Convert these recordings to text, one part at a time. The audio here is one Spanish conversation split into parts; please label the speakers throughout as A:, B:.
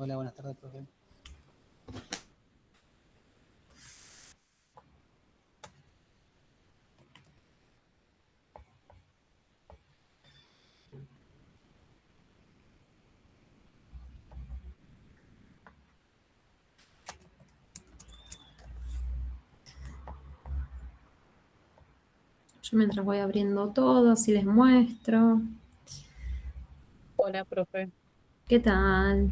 A: Hola, buenas tardes, profe.
B: Yo mientras voy abriendo todo, así les muestro.
C: Hola, profe.
B: ¿Qué tal?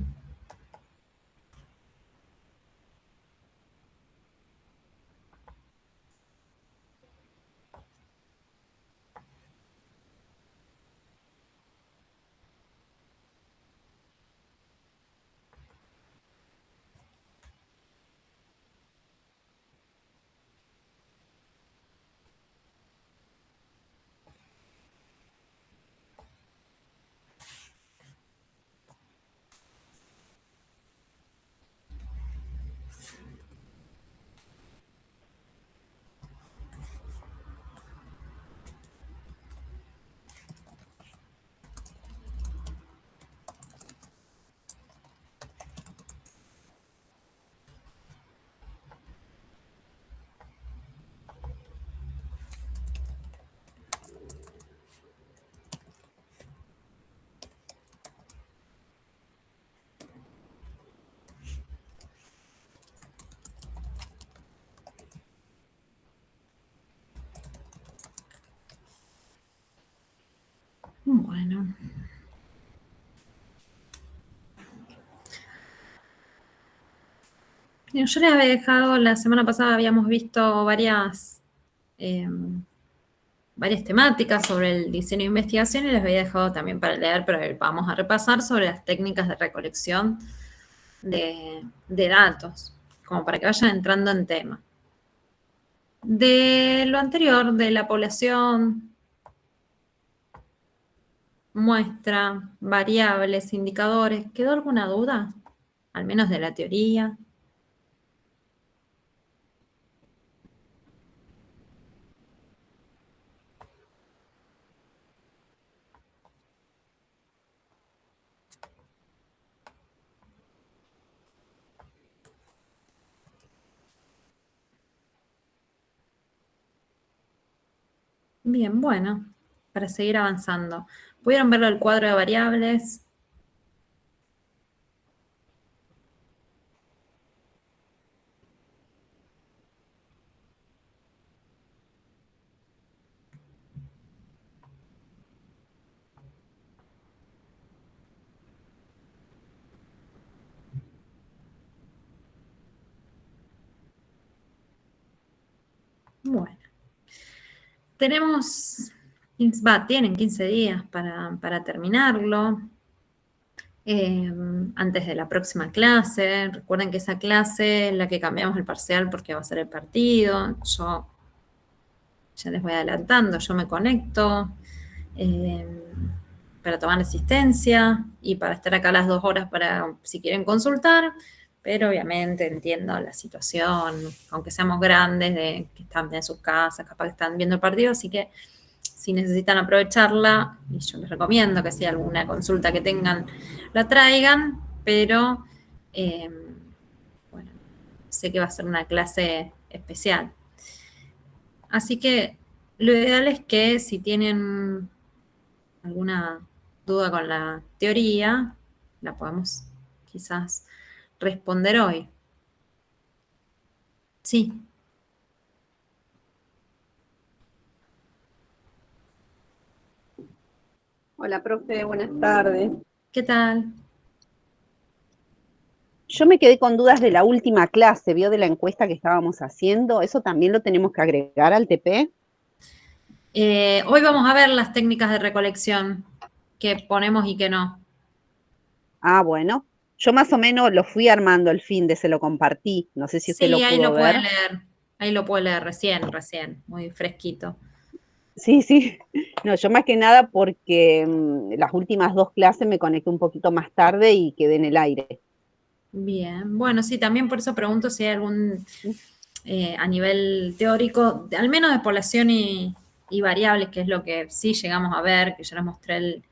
B: Bueno. Yo les había dejado, la semana pasada habíamos visto varias temáticas sobre el diseño de investigación y les había dejado también para leer, pero vamos a repasar sobre las técnicas de recolección de datos, como para que vayan entrando en tema. De lo anterior, de la población, muestra, variables, indicadores, ¿quedó alguna duda? Al menos de la teoría. Bien, bueno, para seguir avanzando. ¿Pudieron verlo el cuadro de variables? Bueno, tienen 15 días para terminarlo. Antes de la próxima clase. Recuerden que esa clase es la que cambiamos el parcial porque va a ser el partido. Yo ya les voy adelantando, yo me conecto para tomar asistencia y para estar acá las 2 horas para si quieren consultar, pero obviamente entiendo la situación, aunque seamos grandes, de que están en sus casas, capaz que están viendo el partido, así que si necesitan aprovecharla, y yo les recomiendo que si hay alguna consulta que tengan, la traigan, pero bueno, sé que va a ser una clase especial. Así que lo ideal es que si tienen alguna duda con la teoría, la podemos quizás responder hoy. Sí.
D: Hola, profe, buenas tardes.
B: ¿Qué tal?
D: Yo me quedé con dudas de la última clase, ¿vio? De la encuesta que estábamos haciendo. ¿Eso también lo tenemos que agregar al TP?
B: Hoy vamos a ver las técnicas de recolección que ponemos y que no.
D: Ah, bueno. Yo más o menos lo fui armando el fin de se lo compartí. No sé si usted
B: Sí,
D: lo
B: ahí
D: pudo
B: lo puede
D: ver.
B: leer. Ahí lo puede leer recién, muy fresquito.
D: Sí, sí. No, yo más que nada porque las últimas 2 clases me conecté un poquito más tarde y quedé en el aire.
B: Bien, bueno, sí, también por eso pregunto si hay algún, a nivel teórico, al menos de población y variables, que es lo que sí llegamos a ver, que ya les mostré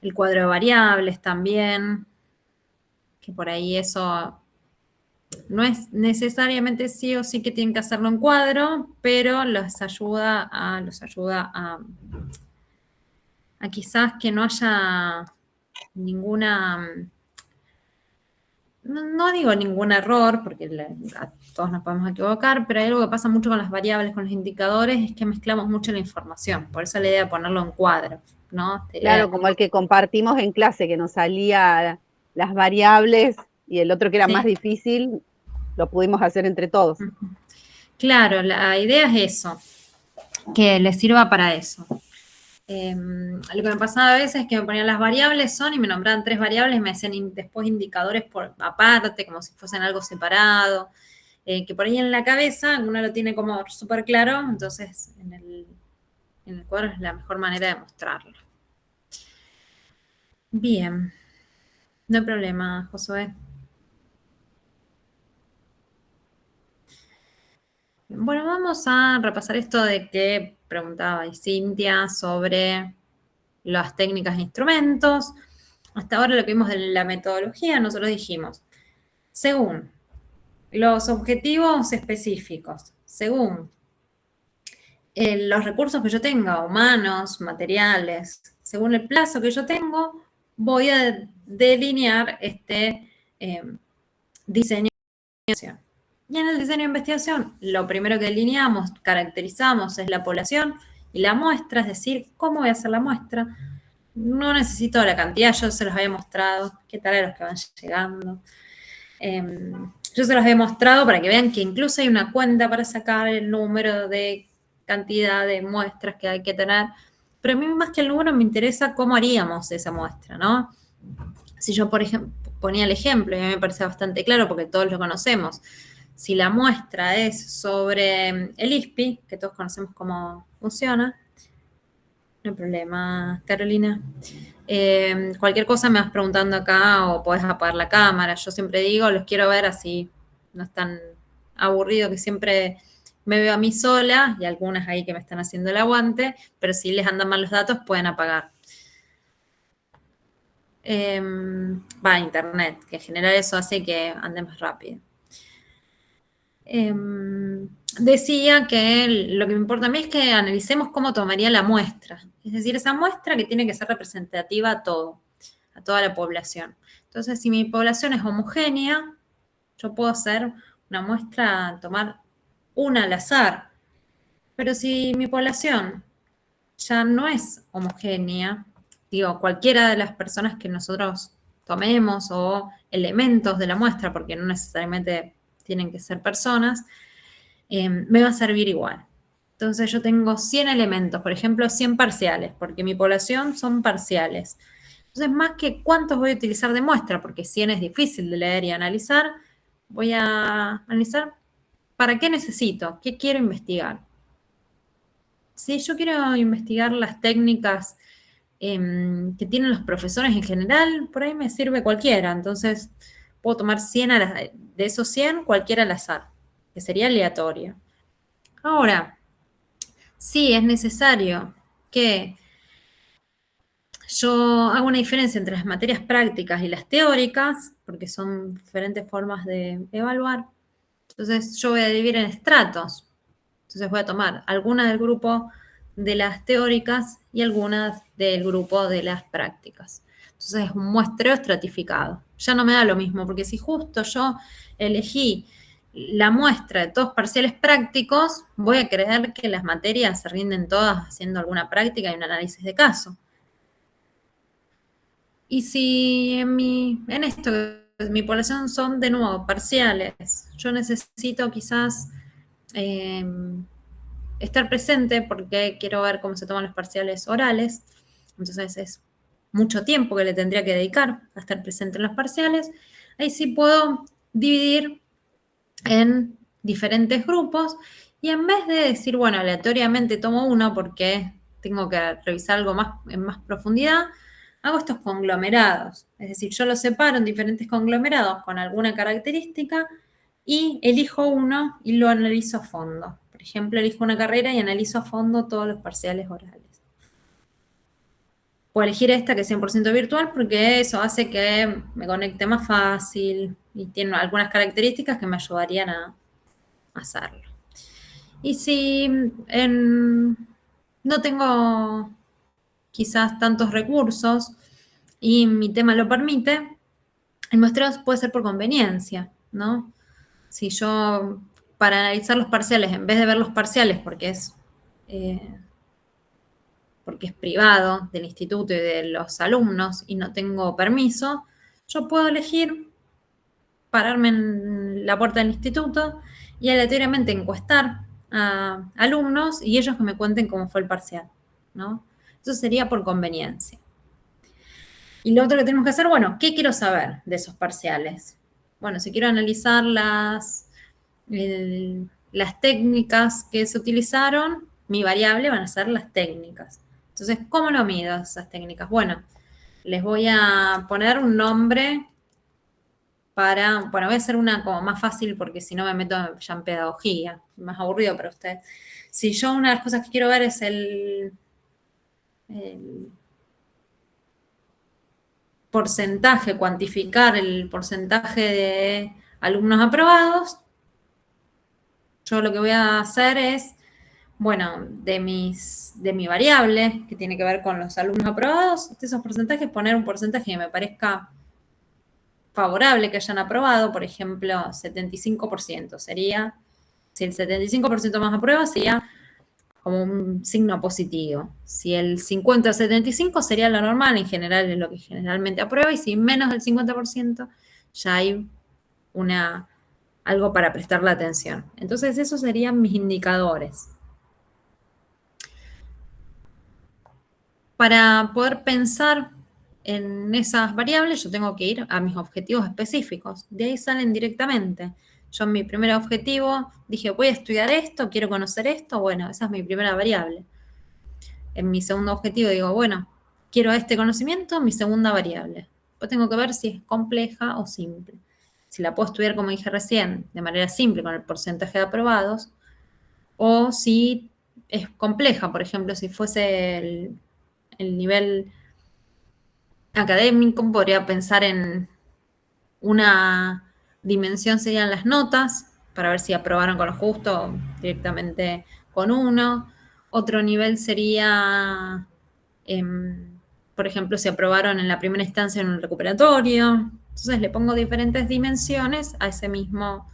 B: el cuadro de variables también. que por ahí eso no es necesariamente sí o sí que tienen que hacerlo en cuadro, pero los ayuda a quizás que no haya ninguna, no digo ningún error, porque todos nos podemos equivocar, pero hay algo que pasa mucho con las variables, con los indicadores, es que mezclamos mucho la información. Por eso la idea de ponerlo en cuadro, ¿no?
D: Claro, como el que compartimos en clase, que nos salía las variables y el otro que era más
B: Sí.
D: difícil, lo pudimos hacer entre todos.
B: Claro, la idea es eso, que les sirva para eso. Lo que me pasaba a veces es que me ponían las variables son y me nombraban 3 variables y me hacían después indicadores por aparte, como si fuesen algo separado, que por ahí en la cabeza uno lo tiene como súper claro, entonces en el cuadro es la mejor manera de mostrarlo. Bien, no hay problema, Josué. Bueno, vamos a repasar esto de que preguntaba Cintia sobre las técnicas e instrumentos. Hasta ahora lo que vimos de la metodología, nosotros dijimos, según los objetivos específicos, según los recursos que yo tenga, humanos, materiales, según el plazo que yo tengo, voy a delinear este diseño de investigación. Y en el diseño de investigación, lo primero que delineamos, caracterizamos es la población y la muestra, es decir, cómo voy a hacer la muestra. No necesito la cantidad, yo se los había mostrado, qué tal a los que van llegando. Yo se los he mostrado para que vean que incluso hay una cuenta para sacar el número de cantidad de muestras que hay que tener, pero a mí más que el número me interesa cómo haríamos esa muestra, ¿no? Si yo, por ejemplo, ponía el ejemplo, y a mí me parece bastante claro porque todos lo conocemos, si la muestra es sobre el ISPI, que todos conocemos cómo funciona, no hay problema, Carolina. Cualquier cosa me vas preguntando acá o podés apagar la cámara. Yo siempre digo, los quiero ver así, no es tan aburrido que siempre me veo a mí sola y algunas ahí que me están haciendo el aguante, pero si les andan mal los datos pueden apagar. Va a internet, que en general eso hace que ande más rápido. Decía que lo que me importa a mí es que analicemos cómo tomaría la muestra. Es decir, esa muestra que tiene que ser representativa a todo, a toda la población. Entonces, si mi población es homogénea, yo puedo hacer una muestra, tomar una al azar. Pero si mi población ya no es homogénea, digo, cualquiera de las personas que nosotros tomemos o elementos de la muestra, porque no necesariamente tienen que ser personas, me va a servir igual. Entonces yo tengo 100 elementos, por ejemplo, 100 parciales, porque mi población son parciales. Entonces, más que cuántos voy a utilizar de muestra, porque 100 es difícil de leer y analizar, voy a analizar para qué necesito, qué quiero investigar. Si yo quiero investigar las técnicas que tienen los profesores en general, por ahí me sirve cualquiera. Entonces, puedo tomar 100 de esos 100, cualquiera al azar, que sería aleatorio. Ahora, sí es necesario que yo haga una diferencia entre las materias prácticas y las teóricas, porque son diferentes formas de evaluar. Entonces, yo voy a dividir en estratos. Entonces, voy a tomar algunas del grupo de las teóricas y algunas del grupo de las prácticas. Entonces, es un muestreo estratificado. Ya no me da lo mismo, porque si justo yo elegí la muestra de todos parciales prácticos, voy a creer que las materias se rinden todas haciendo alguna práctica y un análisis de caso. Y si en esto, mi población son de nuevo parciales, yo necesito quizás estar presente porque quiero ver cómo se toman los parciales orales, entonces es mucho tiempo que le tendría que dedicar a estar presente en los parciales. Ahí sí puedo dividir en diferentes grupos y en vez de decir, bueno, aleatoriamente tomo uno porque tengo que revisar algo más en más profundidad, hago estos conglomerados. Es decir, yo los separo en diferentes conglomerados con alguna característica y elijo uno y lo analizo a fondo. Por ejemplo, elijo una carrera y analizo a fondo todos los parciales orales. Puedo elegir esta que es 100% virtual porque eso hace que me conecte más fácil y tiene algunas características que me ayudarían a hacerlo. Y si no tengo quizás tantos recursos y mi tema lo permite, el muestreo puede ser por conveniencia, ¿no? Si yo, para analizar los parciales, en vez de ver los parciales porque es privado del instituto y de los alumnos y no tengo permiso, yo puedo elegir pararme en la puerta del instituto y aleatoriamente encuestar a alumnos y ellos que me cuenten cómo fue el parcial, ¿no? Eso sería por conveniencia. Y lo otro que tenemos que hacer, bueno, ¿qué quiero saber de esos parciales? Bueno, si quiero analizar las técnicas que se utilizaron, mi variable van a ser las técnicas. Entonces, ¿cómo lo mido esas técnicas? Bueno, les voy a poner un nombre bueno, voy a hacer una como más fácil porque si no me meto ya en pedagogía, más aburrido para ustedes. Si yo una de las cosas que quiero ver es el porcentaje, cuantificar el porcentaje de alumnos aprobados, yo lo que voy a hacer es, bueno, de mi variable, que tiene que ver con los alumnos aprobados, de esos porcentajes, poner un porcentaje que me parezca favorable que hayan aprobado, por ejemplo, 75%. Sería, si el 75% más aprueba, sería como un signo positivo. Si el 50 o 75 sería lo normal, en general es lo que generalmente aprueba, y si menos del 50% ya hay algo para prestarle atención. Entonces, esos serían mis indicadores. Para poder pensar en esas variables, yo tengo que ir a mis objetivos específicos. De ahí salen directamente. Yo en mi primer objetivo dije, voy a estudiar esto, quiero conocer esto, bueno, esa es mi primera variable. En mi segundo objetivo digo, bueno, quiero este conocimiento, mi segunda variable. Pues tengo que ver si es compleja o simple. Si la puedo estudiar, como dije recién, de manera simple con el porcentaje de aprobados, o si es compleja, por ejemplo, si fuese el nivel académico, podría pensar en una dimensión serían las notas, para ver si aprobaron con lo justo o directamente con 1. Otro nivel sería, por ejemplo, si aprobaron en la primera instancia en un recuperatorio. Entonces le pongo diferentes dimensiones a esa misma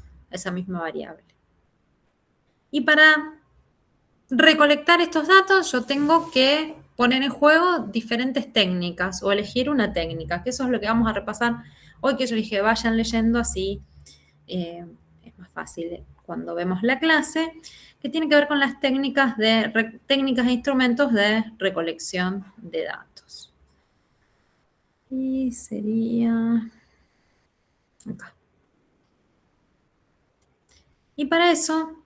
B: variable. Y para recolectar estos datos, yo tengo que poner en juego diferentes técnicas o elegir una técnica, que eso es lo que vamos a repasar hoy, que yo dije, vayan leyendo así, es más fácil cuando vemos la clase, que tiene que ver con las técnicas e instrumentos de recolección de datos. Y sería acá. Y para eso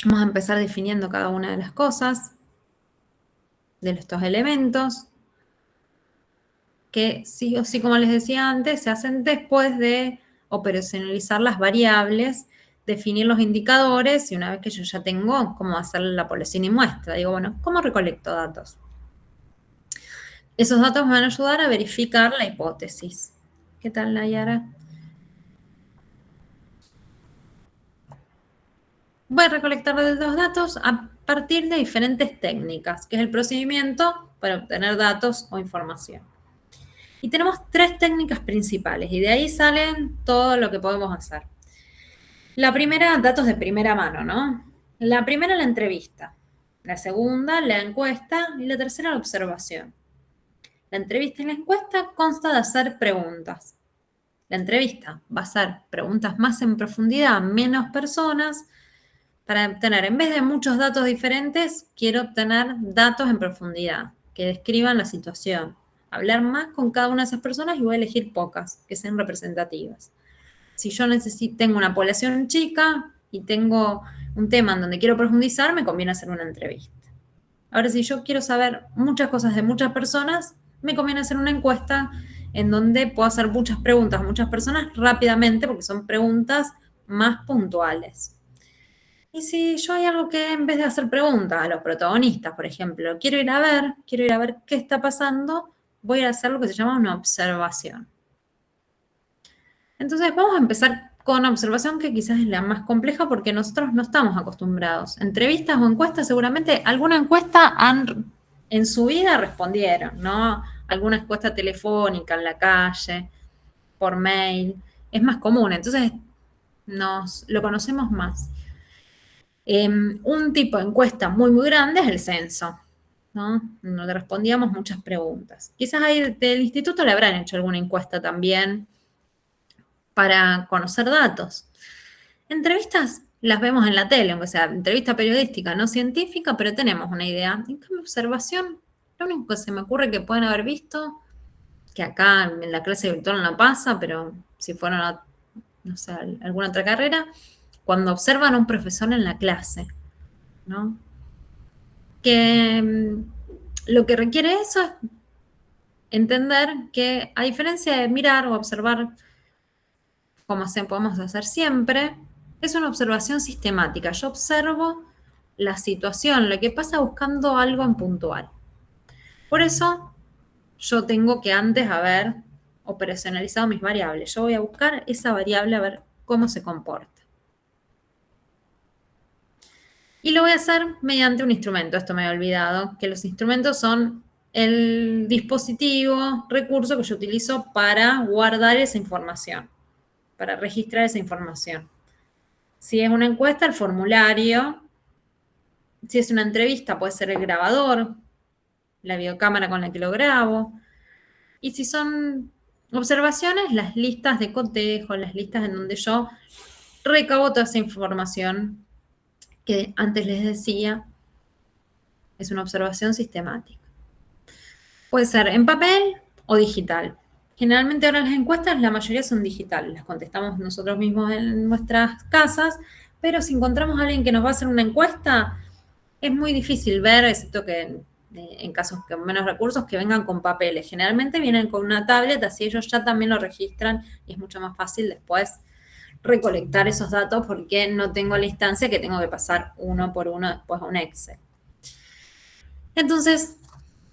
B: vamos a empezar definiendo cada una de las cosas, de estos elementos, que sí o sí, como les decía antes, se hacen después de operacionalizar las variables, definir los indicadores, y una vez que yo ya tengo cómo hacer la población y muestra, digo, bueno, ¿cómo recolecto datos? Esos datos me van a ayudar a verificar la hipótesis. ¿Qué tal, Nayara? Voy a recolectar los datos a partir de diferentes técnicas, que es el procedimiento para obtener datos o información. Y tenemos 3 técnicas principales, y de ahí salen todo lo que podemos hacer. La primera, datos de primera mano, ¿no? La primera, la entrevista. La segunda, la encuesta. Y la tercera, la observación. La entrevista y la encuesta consta de hacer preguntas. La entrevista va a ser preguntas más en profundidad a menos personas, para obtener, en vez de muchos datos diferentes, quiero obtener datos en profundidad, que describan la situación. Hablar más con cada una de esas personas y voy a elegir pocas, que sean representativas. Si yo tengo una población chica y tengo un tema en donde quiero profundizar, me conviene hacer una entrevista. Ahora, si yo quiero saber muchas cosas de muchas personas, me conviene hacer una encuesta en donde puedo hacer muchas preguntas a muchas personas rápidamente, porque son preguntas más puntuales. Y si yo hay algo que en vez de hacer preguntas a los protagonistas, por ejemplo, quiero ir a ver qué está pasando, voy a hacer lo que se llama una observación. Entonces vamos a empezar con observación, que quizás es la más compleja porque nosotros no estamos acostumbrados. Entrevistas o encuestas, seguramente alguna encuesta en su vida respondieron, ¿no? Alguna encuesta telefónica en la calle, por mail, es más común, entonces lo conocemos más. Un tipo de encuesta muy, muy grande es el censo, ¿no? Donde respondíamos muchas preguntas. Quizás ahí del instituto le habrán hecho alguna encuesta también para conocer datos. Entrevistas las vemos en la tele, aunque sea entrevista periodística, no científica, pero tenemos una idea. En cambio, observación, lo único que se me ocurre que pueden haber visto, que acá en la clase virtual no pasa, pero si fueron a, no sé, alguna otra carrera, cuando observan a un profesor en la clase, ¿no? Que lo que requiere eso es entender que, a diferencia de mirar o observar, como podemos hacer siempre, es una observación sistemática. Yo observo la situación, lo que pasa buscando algo en puntual. Por eso yo tengo que antes haber operacionalizado mis variables. Yo voy a buscar esa variable a ver cómo se comporta. Y lo voy a hacer mediante un instrumento. Esto me había olvidado, que los instrumentos son el dispositivo, recurso que yo utilizo para guardar esa información, para registrar esa información. Si es una encuesta, el formulario. Si es una entrevista, puede ser el grabador, la videocámara con la que lo grabo. Y si son observaciones, las listas de cotejo, las listas en donde yo recabo toda esa información que antes les decía, es una observación sistemática. Puede ser en papel o digital. Generalmente ahora las encuestas, la mayoría son digitales, las contestamos nosotros mismos en nuestras casas, pero si encontramos a alguien que nos va a hacer una encuesta, es muy difícil ver, excepto que en casos con menos recursos, que vengan con papeles. Generalmente vienen con una tablet, así ellos ya también lo registran y es mucho más fácil después recolectar esos datos porque no tengo la instancia que tengo que pasar uno por uno después a un Excel. Entonces,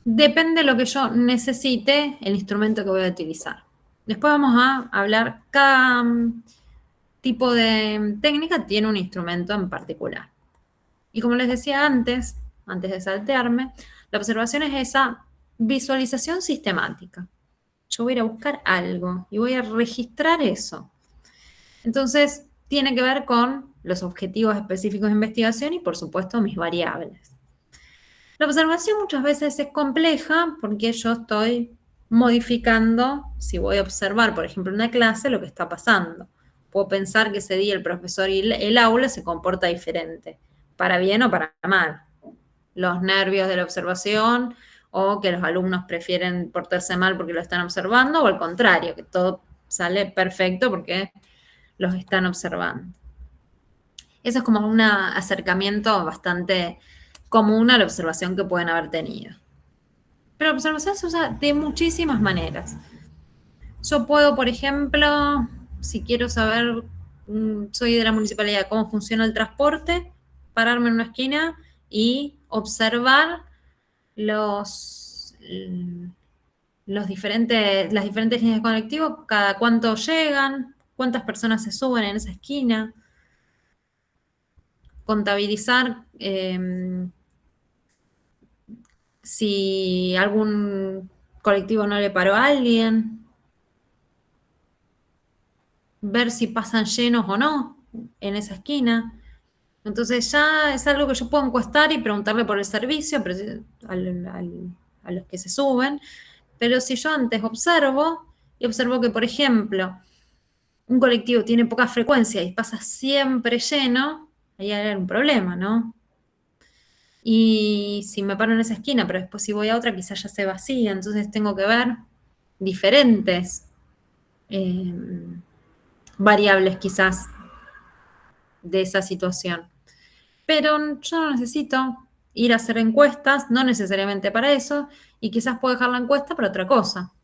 B: depende de lo que yo necesite, el instrumento que voy a utilizar. Después vamos a hablar, cada tipo de técnica tiene un instrumento en particular. Y como les decía antes de saltearme, la observación es esa visualización sistemática. Yo voy a ir a buscar algo y voy a registrar eso. Entonces, tiene que ver con los objetivos específicos de investigación y, por supuesto, mis variables. La observación muchas veces es compleja porque yo estoy modificando, si voy a observar, por ejemplo, una clase, lo que está pasando. Puedo pensar que ese día el profesor y el aula se comporta diferente, para bien o para mal. Los nervios de la observación o que los alumnos prefieren portarse mal porque lo están observando, o al contrario, que todo sale perfecto porque los están observando. Eso es como un acercamiento bastante común a la observación que pueden haber tenido. Pero la observación se usa de muchísimas maneras. Yo puedo, por ejemplo, si quiero saber, soy de la municipalidad, cómo funciona el transporte, pararme en una esquina y observar las diferentes líneas de colectivo, cada cuánto llegan, cuántas personas se suben en esa esquina, contabilizar si algún colectivo no le paró a alguien, ver si pasan llenos o no en esa esquina. Entonces ya es algo que yo puedo encuestar y preguntarle por el servicio a los que se suben. Pero si yo antes observo que, por ejemplo, un colectivo tiene poca frecuencia y pasa siempre lleno, ahí hay un problema, ¿no? Y si me paro en esa esquina, pero después si voy a otra, quizás ya se vacía. Entonces tengo que ver diferentes variables quizás de esa situación. Pero yo no necesito ir a hacer encuestas, no necesariamente para eso, y quizás puedo dejar la encuesta para otra cosa.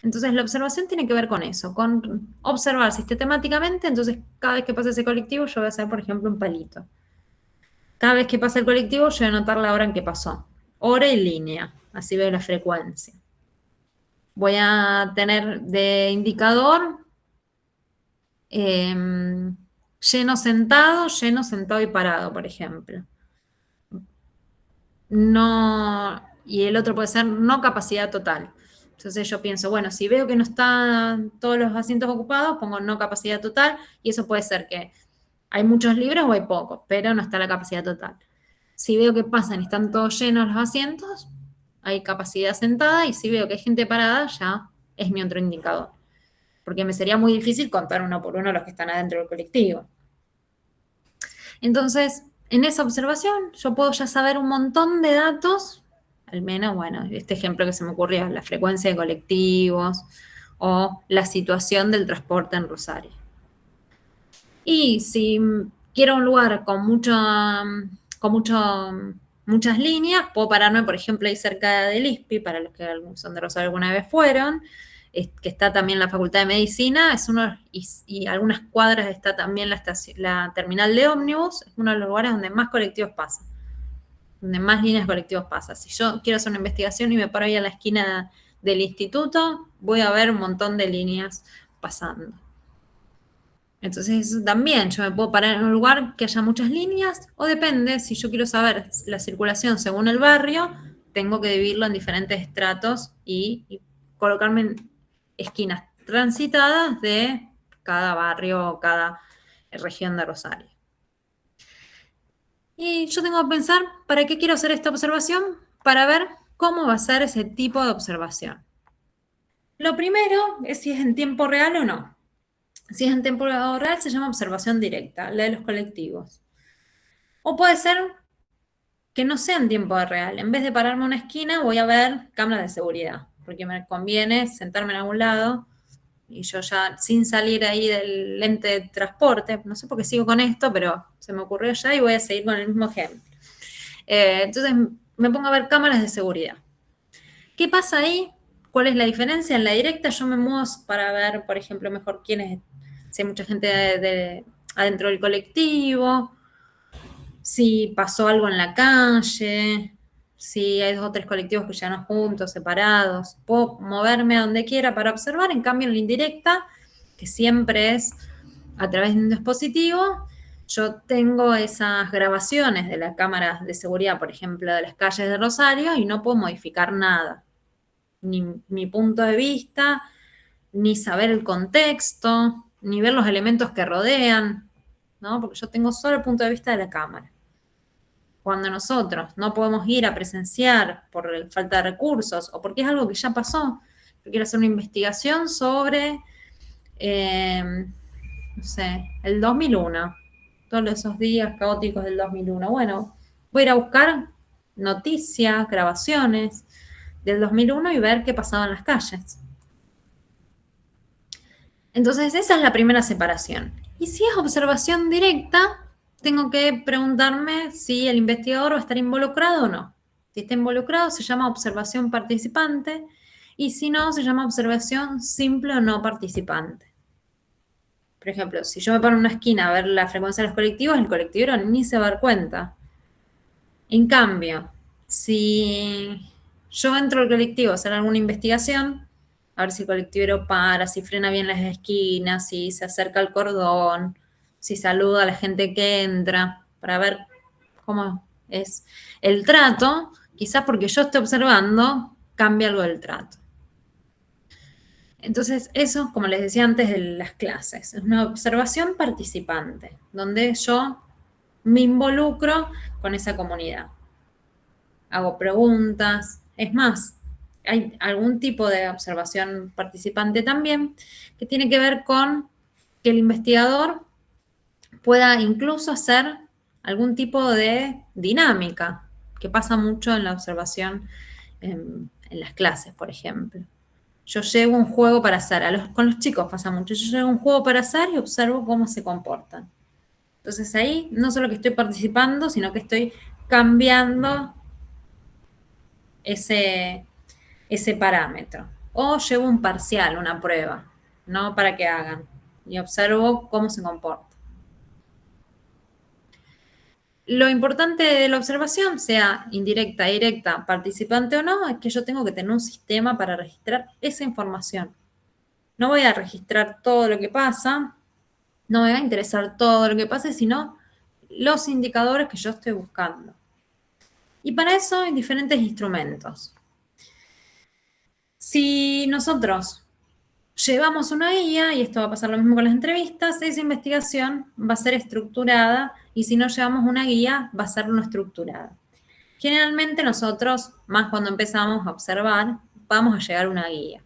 B: Entonces la observación tiene que ver con eso, con observar sistemáticamente. Entonces cada vez que pasa ese colectivo yo voy a hacer, por ejemplo, un palito. Cada vez que pasa el colectivo yo voy a anotar la hora en que pasó. Hora y línea, así veo la frecuencia. Voy a tener de indicador lleno, sentado y parado, por ejemplo. No, y el otro puede ser no capacidad total. Entonces yo pienso, bueno, si veo que no están todos los asientos ocupados, pongo no capacidad total, y eso puede ser que hay muchos libros o hay pocos, pero no está la capacidad total. Si veo que pasan y están todos llenos los asientos, hay capacidad sentada, y si veo que hay gente parada, ya es mi otro indicador. Porque me sería muy difícil contar uno por uno los que están adentro del colectivo. Entonces, en esa observación, yo puedo ya saber un montón de datos, al menos, bueno, este ejemplo que se me ocurrió, la frecuencia de colectivos o la situación del transporte en Rosario. Y si quiero un lugar con muchas líneas, puedo pararme, por ejemplo, ahí cerca del ISPI, para los que son de Rosario alguna vez fueron, que está también la Facultad de Medicina, y algunas cuadras está también la terminal de ómnibus, es uno de los lugares donde más colectivos pasan, donde más líneas de colectivos pasan. Si yo quiero hacer una investigación y me paro ahí a la esquina del instituto, voy a ver un montón de líneas pasando. Entonces, eso también, yo me puedo parar en un lugar que haya muchas líneas, o depende, si yo quiero saber la circulación según el barrio, tengo que dividirlo en diferentes estratos y colocarme en esquinas transitadas de cada barrio o cada región de Rosario. Y yo tengo que pensar, ¿para qué quiero hacer esta observación? Para ver cómo va a ser ese tipo de observación. Lo primero es si es en tiempo real o no. Si es en tiempo real, se llama observación directa, la de los colectivos. O puede ser que no sea en tiempo real. En vez de pararme en una esquina, voy a ver cámaras de seguridad, porque me conviene sentarme en algún lado y yo ya, sin salir ahí del lente de transporte, no sé por qué sigo con esto, pero se me ocurrió ya y voy a seguir con el mismo ejemplo. Entonces me pongo a ver cámaras de seguridad. ¿Qué pasa ahí? ¿Cuál es la diferencia? En la directa yo me muevo para ver, por ejemplo, mejor si hay mucha gente adentro del colectivo, si pasó algo en la calle, si hay 2 o 3 colectivos que llegan juntos, separados. Puedo moverme a donde quiera para observar. En cambio, en la indirecta, que siempre es a través de un dispositivo, yo tengo esas grabaciones de las cámaras de seguridad, por ejemplo, de las calles de Rosario, y no puedo modificar nada. Ni mi punto de vista, ni saber el contexto, ni ver los elementos que rodean, ¿no? Porque yo tengo solo el punto de vista de la cámara. Cuando nosotros no podemos ir a presenciar por falta de recursos o porque es algo que ya pasó, yo quiero hacer una investigación sobre, no sé, el 2001, todos esos días caóticos del 2001. Bueno, voy a ir a buscar noticias, grabaciones del 2001 y ver qué pasaba en las calles. Entonces, esa es la primera separación. Y si es observación directa, tengo que preguntarme si el investigador va a estar involucrado o no. Si está involucrado, se llama observación participante, y si no, se llama observación simple o no participante. Por ejemplo, si yo me paro en una esquina a ver la frecuencia de los colectivos, el colectivero ni se va a dar cuenta. En cambio, si yo entro al colectivo a hacer alguna investigación, a ver si el colectivero para, si frena bien las esquinas, si se acerca al cordón, si saluda a la gente que entra, para ver cómo es el trato, quizás porque yo esté observando, cambia algo del trato. Entonces, eso, como les decía antes de las clases, es una observación participante, donde yo me involucro con esa comunidad. Hago preguntas, es más, hay algún tipo de observación participante también que tiene que ver con que el investigador pueda incluso hacer algún tipo de dinámica, que pasa mucho en la observación en las clases, por ejemplo. Yo llevo un juego para hacer, con los chicos pasa mucho, yo llevo un juego para hacer y observo cómo se comportan. Entonces ahí no solo que estoy participando, sino que estoy cambiando ese parámetro. O llevo un parcial, una prueba, ¿no? Para que hagan. Y observo cómo se comporta. Lo importante de la observación, sea indirecta, directa, participante o no, es que yo tengo que tener un sistema para registrar esa información. No voy a registrar todo lo que pasa, no me va a interesar todo lo que pase, sino los indicadores que yo estoy buscando. Y para eso hay diferentes instrumentos. Si nosotros llevamos una guía, y esto va a pasar lo mismo con las entrevistas, esa investigación va a ser estructurada, y si no llevamos una guía, va a ser no estructurada. Generalmente nosotros, más cuando empezamos a observar, vamos a llegar a una guía,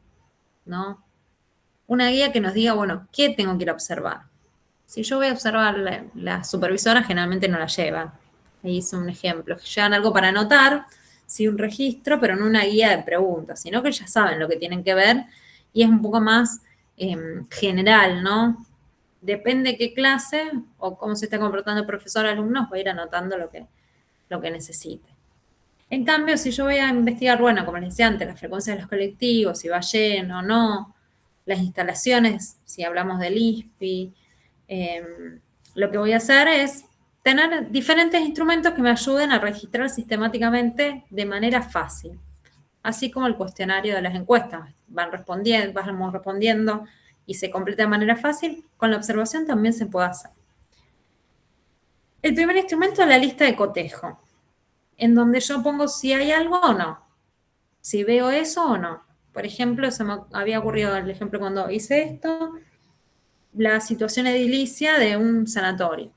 B: ¿no? Una guía que nos diga, bueno, ¿qué tengo que ir a observar? Si yo voy a observar, la supervisora generalmente no la lleva. Ahí hice un ejemplo. Llevan algo para anotar, sí, un registro, pero no una guía de preguntas, sino que ya saben lo que tienen que ver y es un poco más general, ¿no? Depende qué clase o cómo se está comportando el profesor o alumnos, va a ir anotando lo que necesite. En cambio, si yo voy a investigar, bueno, como les decía antes, la frecuencia de los colectivos, si va lleno o no, las instalaciones, si hablamos del ISPI, lo que voy a hacer es tener diferentes instrumentos que me ayuden a registrar sistemáticamente de manera fácil, así como el cuestionario de las encuestas. Vamos respondiendo y se completa de manera fácil, con la observación también se puede hacer. El primer instrumento es la lista de cotejo, en donde yo pongo si hay algo o no, si veo eso o no. Por ejemplo, se me había ocurrido el ejemplo cuando hice esto, la situación edilicia de un sanatorio.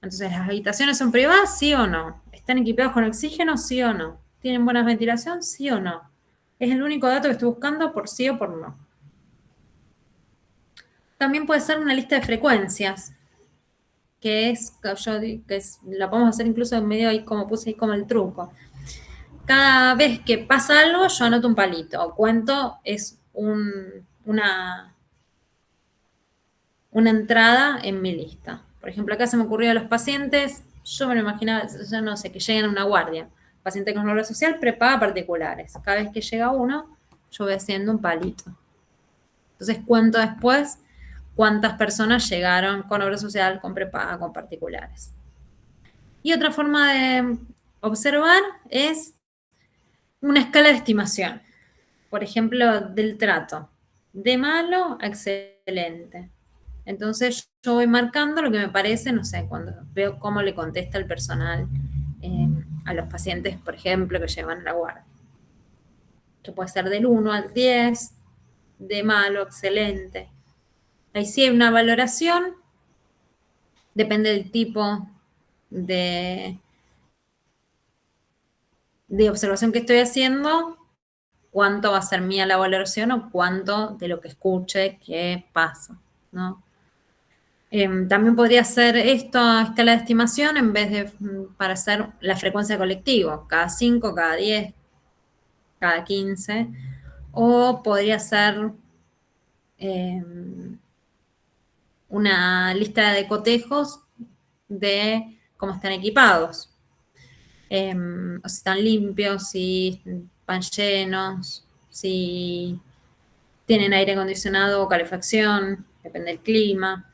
B: Entonces, ¿las habitaciones son privadas? ¿Sí o no? ¿Están equipados con oxígeno? ¿Sí o no? ¿Tienen buena ventilación? ¿Sí o no? Es el único dato que estoy buscando por sí o por no. También puede ser una lista de frecuencias, la podemos hacer incluso en medio ahí, como puse ahí como el truco. Cada vez que pasa algo, yo anoto un palito. O cuento es una entrada en mi lista. Por ejemplo, acá se me ocurrió a los pacientes, yo me lo imaginaba, yo no sé, que lleguen a una guardia. Paciente con obra social, prepaga particulares. Cada vez que llega uno, yo voy haciendo un palito. Entonces cuento después cuántas personas llegaron con obra social, con prepaga, con particulares. Y otra forma de observar es una escala de estimación. Por ejemplo, del trato. De malo a excelente. Entonces yo voy marcando lo que me parece, no sé, cuando veo cómo le contesta el personal a los pacientes, por ejemplo, que llevan a la guardia. Esto puede ser del 1 al 10, de malo, excelente. Ahí sí hay una valoración, depende del tipo de observación que estoy haciendo, cuánto va a ser mía la valoración o cuánto de lo que escuche que pasa, ¿no? También podría ser esto a escala de estimación en vez de para hacer la frecuencia de colectivo, cada 5, cada 10, cada 15, o podría ser una lista de cotejos de cómo están equipados, o si están limpios, si van llenos, si tienen aire acondicionado o calefacción, depende del clima.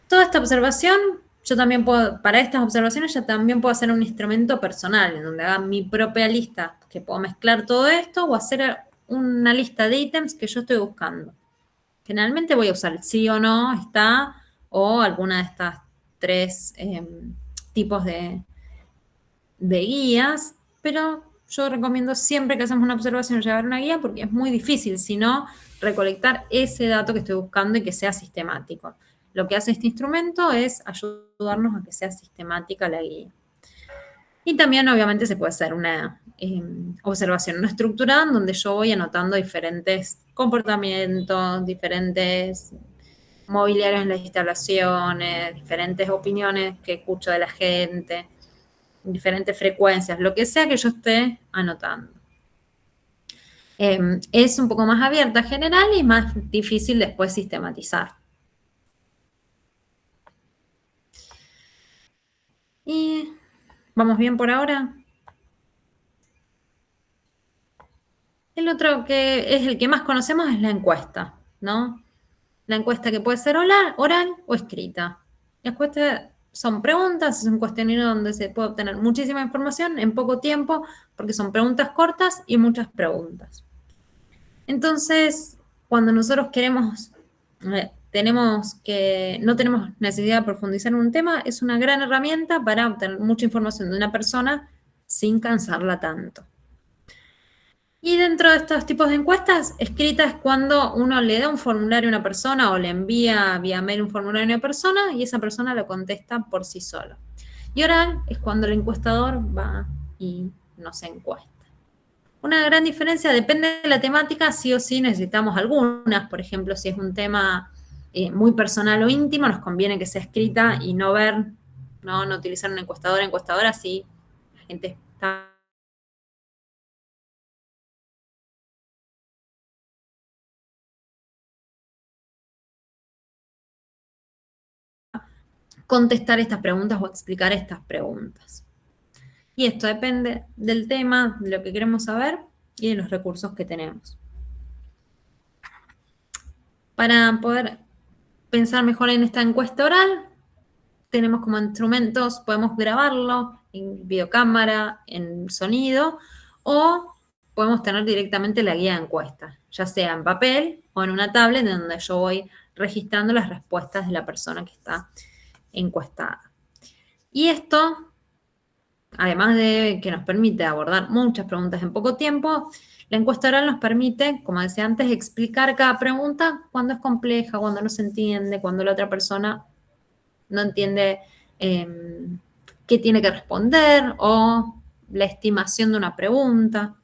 B: Toda esta observación, yo también puedo, para estas observaciones, yo también puedo hacer un instrumento personal, en donde haga mi propia lista, que puedo mezclar todo esto, o hacer una lista de ítems que yo estoy buscando. Generalmente voy a usar sí o no, está, o alguna de estas tres tipos de guías, pero yo recomiendo siempre que hacemos una observación llevar una guía porque es muy difícil, si no, recolectar ese dato que estoy buscando y que sea sistemático. Lo que hace este instrumento es ayudarnos a que sea sistemática la guía. Y también, obviamente, se puede hacer una observación no estructurada en donde yo voy anotando diferentes comportamientos, diferentes mobiliarios en las instalaciones, diferentes opiniones que escucho de la gente, diferentes frecuencias, lo que sea que yo esté anotando. Es un poco más abierta general y más difícil después sistematizar. Y ¿vamos bien por ahora? El otro que es el que más conocemos es la encuesta, ¿no? La encuesta que puede ser oral o escrita. La encuesta son preguntas, es un cuestionario donde se puede obtener muchísima información en poco tiempo, porque son preguntas cortas y muchas preguntas. Entonces, cuando nosotros no tenemos necesidad de profundizar en un tema, es una gran herramienta para obtener mucha información de una persona sin cansarla tanto. Y dentro de estos tipos de encuestas, escritas es cuando uno le da un formulario a una persona o le envía vía mail un formulario a una persona y esa persona lo contesta por sí sola. Y oral es cuando el encuestador va y nos encuesta. Una gran diferencia, depende de la temática, sí o sí necesitamos algunas. Por ejemplo, si es un tema muy personal o íntimo, nos conviene que sea escrita y no utilizar un encuestadora, así la gente está contestar estas preguntas o explicar estas preguntas. Y esto depende del tema, de lo que queremos saber y de los recursos que tenemos. Para poder pensar mejor en esta encuesta oral, tenemos como instrumentos, podemos grabarlo en videocámara, en sonido, o podemos tener directamente la guía de encuesta, ya sea en papel o en una tablet donde yo voy registrando las respuestas de la persona que está encuestada. Y esto, además de que nos permite abordar muchas preguntas en poco tiempo, la encuesta oral nos permite, como decía antes, explicar cada pregunta cuando es compleja, cuando no se entiende, cuando la otra persona no entiende qué tiene que responder o la estimación de una pregunta.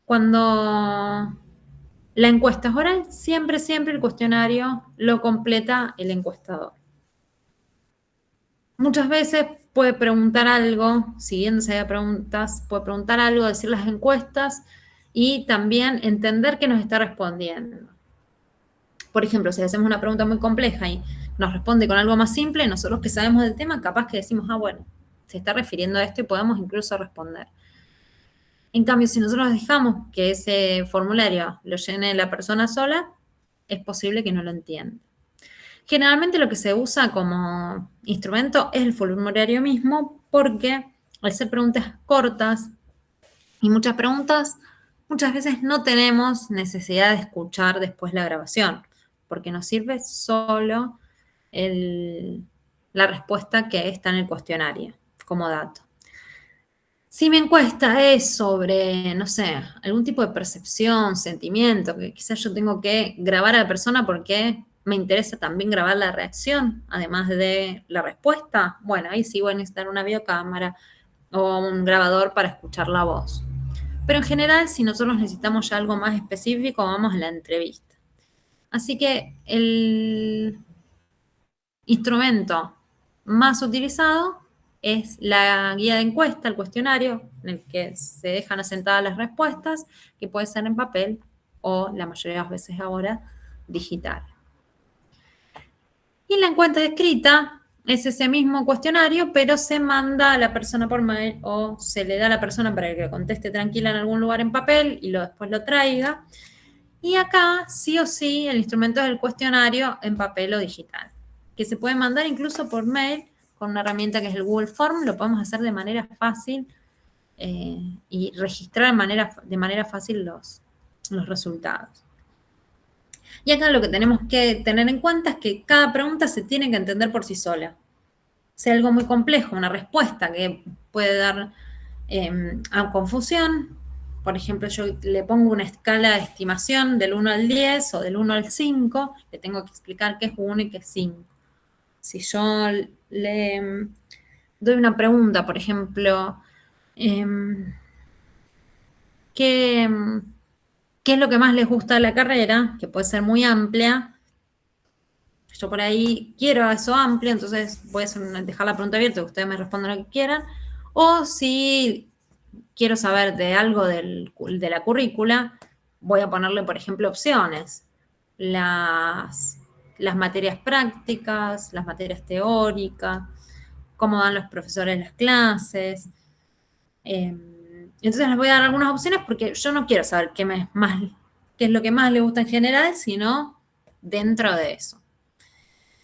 B: Cuando la encuesta es oral, siempre el cuestionario lo completa el encuestador. Muchas veces puede preguntar algo, siguiéndose a preguntas, puede preguntar algo, decir las encuestas y también entender qué nos está respondiendo. Por ejemplo, si hacemos una pregunta muy compleja y nos responde con algo más simple, nosotros que sabemos del tema, capaz que decimos, bueno, se está refiriendo a esto y podemos incluso responder. En cambio, si nosotros dejamos que ese formulario lo llene la persona sola, es posible que no lo entienda. Generalmente lo que se usa como instrumento es el formulario mismo porque al ser preguntas cortas y muchas preguntas, muchas veces no tenemos necesidad de escuchar después la grabación, porque nos sirve solo la respuesta que está en el cuestionario como dato. Si mi encuesta es sobre, no sé, algún tipo de percepción, sentimiento, que quizás yo tengo que grabar a la persona porque me interesa también grabar la reacción, además de la respuesta, bueno, ahí sí voy a necesitar una videocámara o un grabador para escuchar la voz. Pero en general, si nosotros necesitamos ya algo más específico, vamos a la entrevista. Así que el instrumento más utilizado es la guía de encuesta, el cuestionario, en el que se dejan asentadas las respuestas, que puede ser en papel o la mayoría de las veces ahora digital. Y la encuesta escrita es ese mismo cuestionario, pero se manda a la persona por mail o se le da a la persona para que lo conteste tranquila en algún lugar en papel y después lo traiga. Y acá, sí o sí, el instrumento es el cuestionario en papel o digital, que se puede mandar incluso por mail con una herramienta que es el Google Form. Lo podemos hacer de manera fácil y registrar de manera fácil los resultados. Y acá lo que tenemos que tener en cuenta es que cada pregunta se tiene que entender por sí sola. Si algo muy complejo, una respuesta que puede dar a confusión, por ejemplo, yo le pongo una escala de estimación del 1 al 10 o del 1 al 5, le tengo que explicar qué es 1 y qué es 5. Si yo le doy una pregunta, por ejemplo, ¿qué es lo que más les gusta de la carrera? Que puede ser muy amplia. Yo por ahí quiero eso amplio, entonces voy a dejar la pregunta abierta, que ustedes me respondan lo que quieran. O si quiero saber de algo de la currícula, voy a ponerle, por ejemplo, opciones. Las materias prácticas, las materias teóricas, cómo dan los profesores las clases. Entonces les voy a dar algunas opciones porque yo no quiero saber qué es lo que más les gusta en general, sino dentro de eso.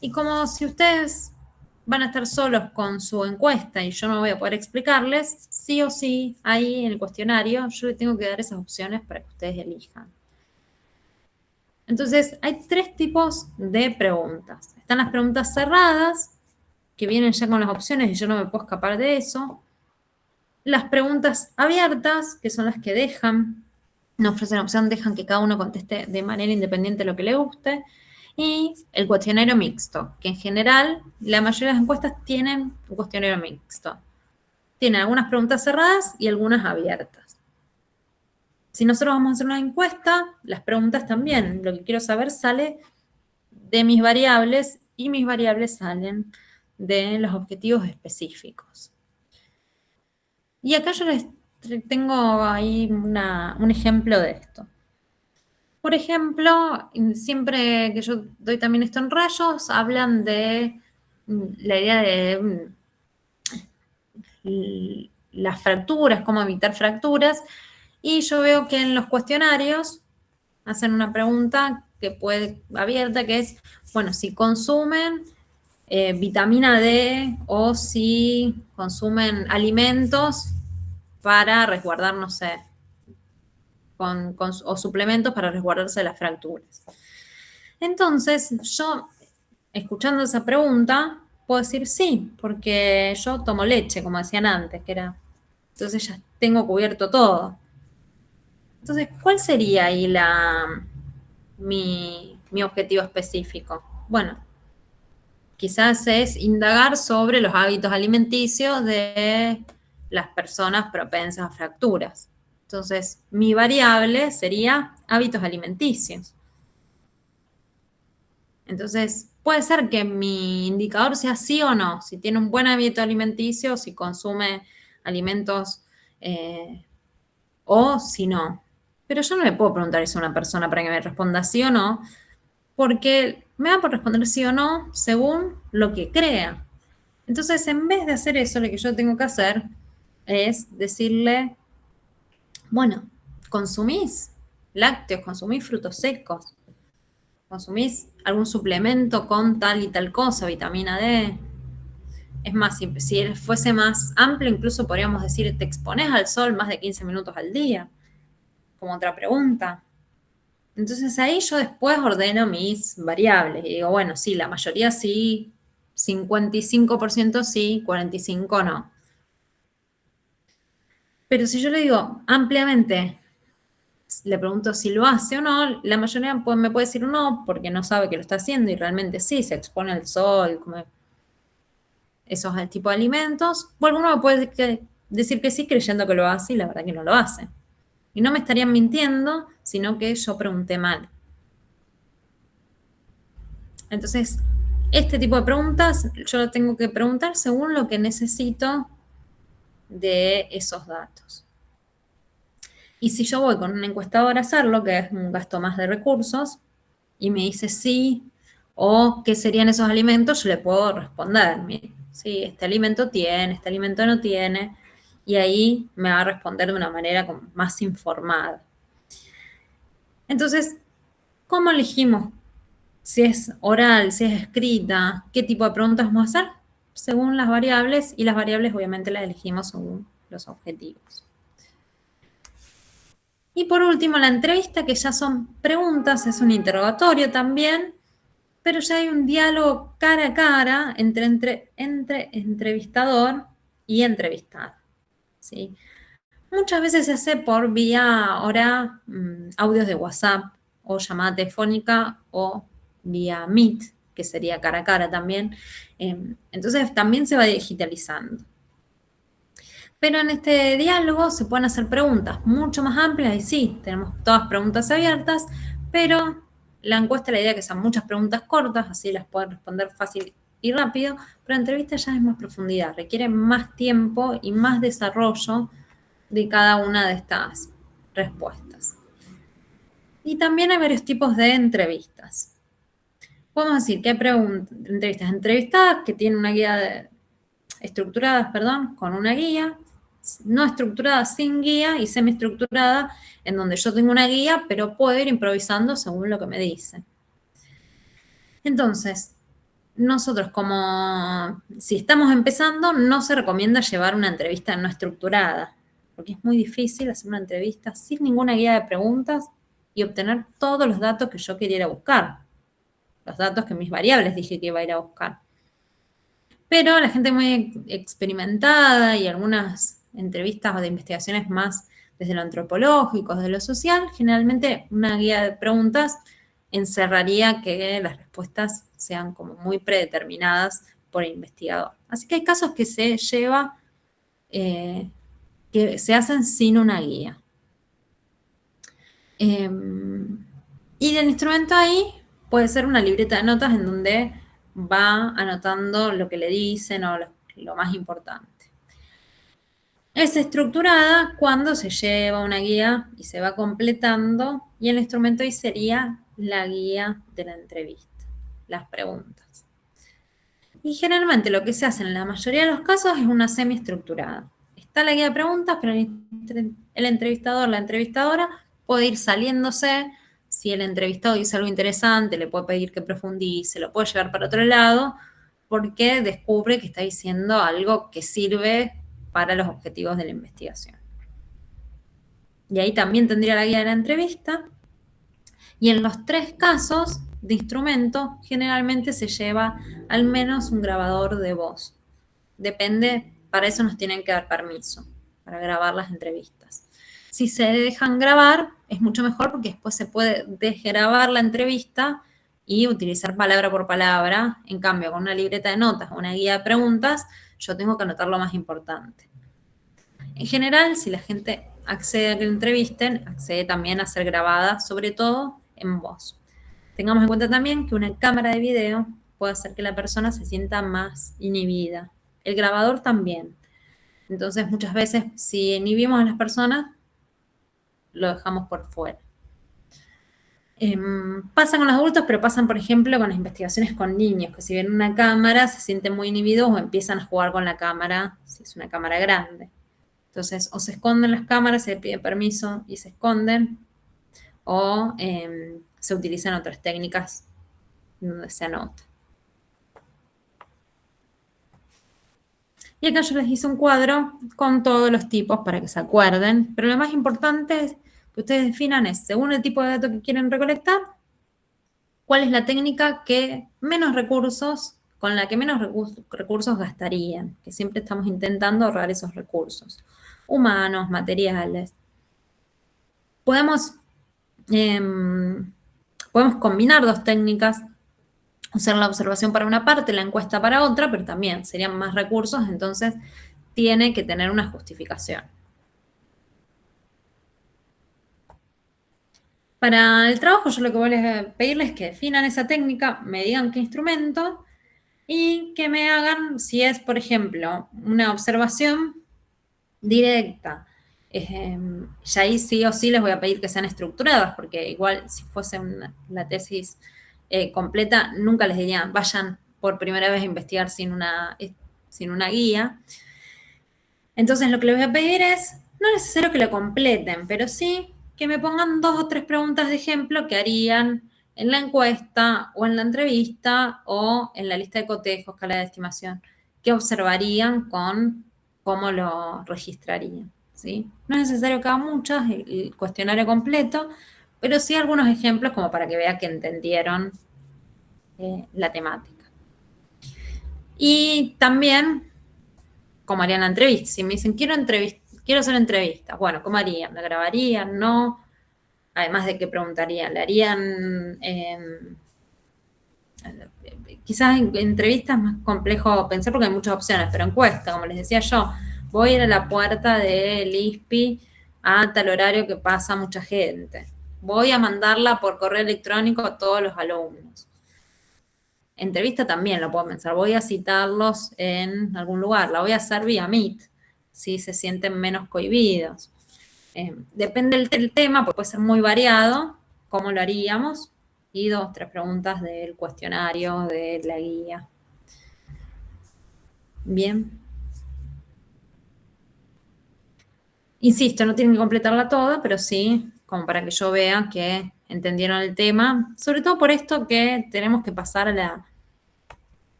B: Y como si ustedes van a estar solos con su encuesta y yo no voy a poder explicarles, sí o sí, ahí en el cuestionario yo le tengo que dar esas opciones para que ustedes elijan. Entonces, hay 3 tipos de preguntas. Están las preguntas cerradas, que vienen ya con las opciones y yo no me puedo escapar de eso. Las preguntas abiertas, que son las que dejan, no ofrecen opción, dejan que cada uno conteste de manera independiente lo que le guste. Y el cuestionario mixto, que en general la mayoría de las encuestas tienen un cuestionario mixto. Tienen algunas preguntas cerradas y algunas abiertas. Si nosotros vamos a hacer una encuesta, las preguntas también, lo que quiero saber sale de mis variables y mis variables salen de los objetivos específicos. Y acá yo les tengo ahí un ejemplo de esto. Por ejemplo, siempre que yo doy también esto en rayos, hablan de la idea de las fracturas, cómo evitar fracturas, y yo veo que en los cuestionarios hacen una pregunta que puede abierta, que es, bueno, si consumen vitamina D o si consumen alimentos para resguardar, no sé, o suplementos para resguardarse de las fracturas. Entonces, yo, escuchando esa pregunta, puedo decir sí, porque yo tomo leche, como decían antes, que era, entonces ya tengo cubierto todo. Entonces, ¿cuál sería ahí mi objetivo específico? Bueno, quizás es indagar sobre los hábitos alimenticios de las personas propensas a fracturas. Entonces, mi variable sería hábitos alimenticios. Entonces, puede ser que mi indicador sea sí o no, si tiene un buen hábito alimenticio, si consume alimentos o si no. Pero yo no le puedo preguntar eso a una persona para que me responda sí o no, porque me va por responder sí o no según lo que crea. Entonces, en vez de hacer eso, lo que yo tengo que hacer es decirle, bueno, consumís lácteos, consumís frutos secos, consumís algún suplemento con tal y tal cosa, vitamina D. Es más, si fuese más amplio, incluso podríamos decir, te expones al sol más de 15 minutos al día, como otra pregunta. Entonces ahí yo después ordeno mis variables y digo, bueno, sí, la mayoría sí, 55% sí, 45% no. Pero si yo le digo ampliamente, le pregunto si lo hace o no, la mayoría me puede decir no, porque no sabe que lo está haciendo y realmente sí, se expone al sol, come esos tipos de alimentos. O alguno me puede decir que sí creyendo que lo hace y la verdad que no lo hace. Y no me estarían mintiendo, sino que yo pregunté mal. Entonces, este tipo de preguntas yo lo tengo que preguntar según lo que necesito de esos datos. Y si yo voy con un encuestador a hacerlo, que es un gasto más de recursos, y me dice sí, o qué serían esos alimentos, yo le puedo responder, sí, este alimento tiene, este alimento no tiene, y ahí me va a responder de una manera más informada. Entonces, ¿cómo elegimos si es oral, si es escrita, qué tipo de preguntas vamos a hacer? Según las variables, y las variables obviamente las elegimos según los objetivos. Y por último, la entrevista, que ya son preguntas, es un interrogatorio también, pero ya hay un diálogo cara a cara entre entrevistador y entrevistado. ¿Sí? Muchas veces se hace por vía ahora audios de WhatsApp o llamada telefónica o vía Meet, que sería cara a cara también. Entonces también se va digitalizando. Pero en este diálogo se pueden hacer preguntas mucho más amplias y sí, tenemos todas preguntas abiertas, pero la encuesta, la idea es que sean muchas preguntas cortas, así las pueden responder fácil y rápido, pero la entrevista ya es más profundidad, requiere más tiempo y más desarrollo de cada una de estas respuestas. Y también hay varios tipos de entrevistas. Podemos decir que hay entrevistas entrevistadas que tienen una guía estructuradas, perdón, con una guía, no estructurada sin guía y semiestructurada en donde yo tengo una guía, pero puedo ir improvisando según lo que me dicen. Entonces, nosotros como, si estamos empezando, no se recomienda llevar una entrevista no estructurada, porque es muy difícil hacer una entrevista sin ninguna guía de preguntas y obtener todos los datos que yo quería ir a buscar, los datos que mis variables dije que iba a ir a buscar. Pero la gente muy experimentada y algunas entrevistas de investigaciones más desde lo antropológico, desde lo social, generalmente una guía de preguntas encerraría que las respuestas sean como muy predeterminadas por el investigador. Así que hay casos que se lleva, que se hacen sin una guía. Y el instrumento ahí puede ser una libreta de notas en donde va anotando lo que le dicen o lo más importante. Es estructurada cuando se lleva una guía y se va completando, y el instrumento ahí sería la guía de la entrevista, las preguntas. Y generalmente lo que se hace en la mayoría de los casos es una semiestructurada. Está la guía de preguntas, pero el entrevistador, la entrevistadora puede ir saliéndose. Si el entrevistado dice algo interesante, le puede pedir que profundice, lo puede llevar para otro lado, porque descubre que está diciendo algo que sirve para los objetivos de la investigación. Y ahí también tendría la guía de la entrevista. Y en los 3 casos de instrumento, generalmente se lleva al menos un grabador de voz. Depende, para eso nos tienen que dar permiso, para grabar las entrevistas. Si se dejan grabar, es mucho mejor porque después se puede desgrabar la entrevista y utilizar palabra por palabra. En cambio, con una libreta de notas o una guía de preguntas, yo tengo que anotar lo más importante. En general, si la gente accede a que la entrevisten, accede también a ser grabada, sobre todo en voz. Tengamos en cuenta también que una cámara de video puede hacer que la persona se sienta más inhibida. El grabador también. Entonces, muchas veces, si inhibimos a las personas, lo dejamos por fuera. Pasa con los adultos, pero pasan, por ejemplo, con las investigaciones con niños, que si ven una cámara se sienten muy inhibidos o empiezan a jugar con la cámara, si es una cámara grande. Entonces, o se esconden las cámaras, se pide permiso y se esconden, o se utilizan otras técnicas donde se anota. Y acá yo les hice un cuadro con todos los tipos para que se acuerden, pero lo más importante es que ustedes definan es, según el tipo de datos que quieren recolectar, cuál es la técnica que menos recursos, con la que menos recursos gastarían, que siempre estamos intentando ahorrar esos recursos, humanos, materiales. Podemos combinar 2 técnicas, usar la observación para una parte, la encuesta para otra, pero también serían más recursos, entonces tiene que tener una justificación. Para el trabajo yo lo que voy a pedirles es que definan esa técnica, me digan qué instrumento y que me hagan, si es, por ejemplo, una observación directa, ya ahí sí o sí les voy a pedir que sean estructuradas, porque igual si fuese la tesis completa, nunca les diría, vayan por primera vez a investigar sin una guía. Entonces lo que les voy a pedir es, no es necesario que lo completen, pero sí que me pongan 2 o 3 preguntas de ejemplo que harían en la encuesta o en la entrevista o en la lista de cotejo, escala de estimación, que observarían con cómo lo registrarían, ¿sí? No es necesario que haga muchas, el cuestionario completo, pero sí algunos ejemplos como para que vea que entendieron la temática. Y también, como harían la entrevista, si me dicen, quiero hacer entrevistas, bueno, ¿cómo harían? ¿La grabarían? ¿No? Además de que preguntarían, ¿le harían quizás en entrevistas más complejo pensar porque hay muchas opciones, pero encuesta, como les decía yo, voy a ir a la puerta del ISPI a tal horario que pasa mucha gente. Voy a mandarla por correo electrónico a todos los alumnos. Entrevista también lo puedo pensar, voy a citarlos en algún lugar, la voy a hacer vía Meet, si se sienten menos cohibidos. Depende del tema, porque puede ser muy variado, cómo lo haríamos, y 2 o 3 preguntas del cuestionario, de la guía. Bien. Insisto, no tienen que completarla toda, pero sí, como para que yo vea que entendieron el tema, sobre todo por esto que tenemos que pasar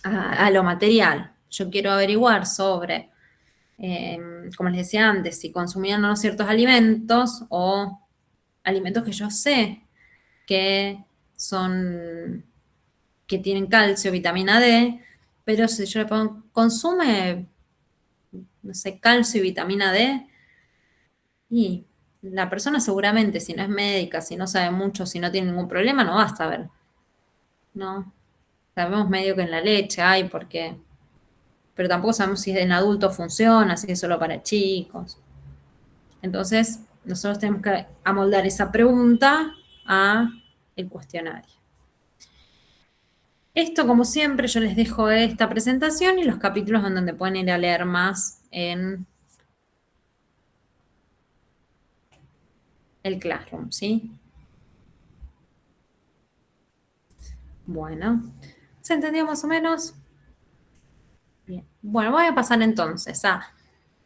B: a lo material. Yo quiero averiguar sobre, como les decía antes, si consumían o no ciertos alimentos o alimentos que yo sé que son, que tienen calcio, vitamina D, pero si yo le pongo, consume, no sé, calcio y vitamina D, y la persona seguramente, si no es médica, si no sabe mucho, si no tiene ningún problema, no va a saber, ¿no? Sabemos medio que en la leche hay, porque, pero tampoco sabemos si en adultos funciona, si es solo para chicos. Entonces, nosotros tenemos que amoldar esa pregunta a el cuestionario. Esto, como siempre, yo les dejo esta presentación y los capítulos en donde pueden ir a leer más en el Classroom, ¿sí? Bueno, ¿se entendió más o menos? Bien. Bueno, voy a pasar entonces a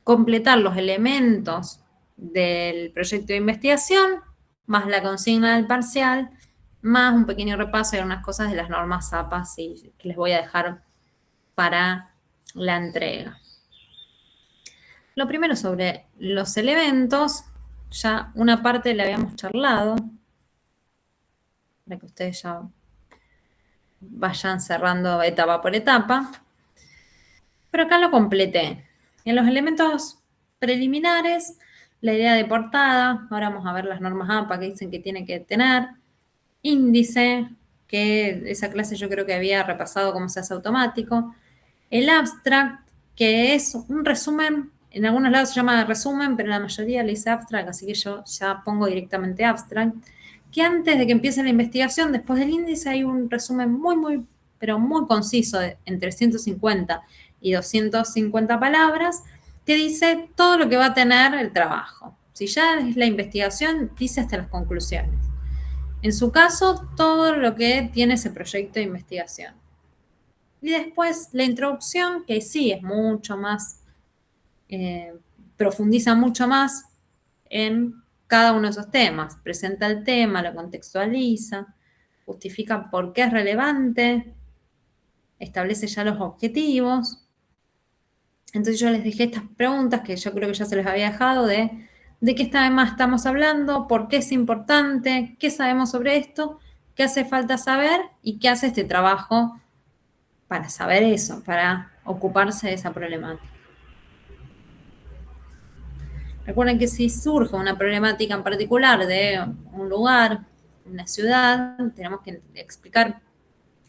B: completar los elementos del proyecto de investigación, más la consigna del parcial, más un pequeño repaso de unas cosas de las normas APA que les voy a dejar para la entrega. Lo primero sobre los elementos, ya una parte la habíamos charlado, para que ustedes ya vayan cerrando etapa por etapa, pero acá lo completé. En los elementos preliminares, la idea de portada, ahora vamos a ver las normas APA que dicen que tiene que tener, índice, que esa clase yo creo que había repasado cómo se hace automático, el abstract, que es un resumen, en algunos lados se llama resumen, pero en la mayoría le dice abstract, así que yo ya pongo directamente abstract, que antes de que empiece la investigación, después del índice, hay un resumen muy, pero muy conciso, entre 150 y 250 palabras, que dice todo lo que va a tener el trabajo. Si ya es la investigación, dice hasta las conclusiones. En su caso, todo lo que tiene ese proyecto de investigación. Y después la introducción, que sí es mucho más, profundiza mucho más en cada uno de esos temas. Presenta el tema, lo contextualiza, justifica por qué es relevante, establece ya los objetivos. Entonces yo les dejé estas preguntas que yo creo que ya se les había dejado de qué tema estamos hablando, por qué es importante, qué sabemos sobre esto, qué hace falta saber y qué hace este trabajo para saber eso, para ocuparse de esa problemática. Recuerden que si surge una problemática en particular de un lugar, una ciudad, tenemos que explicar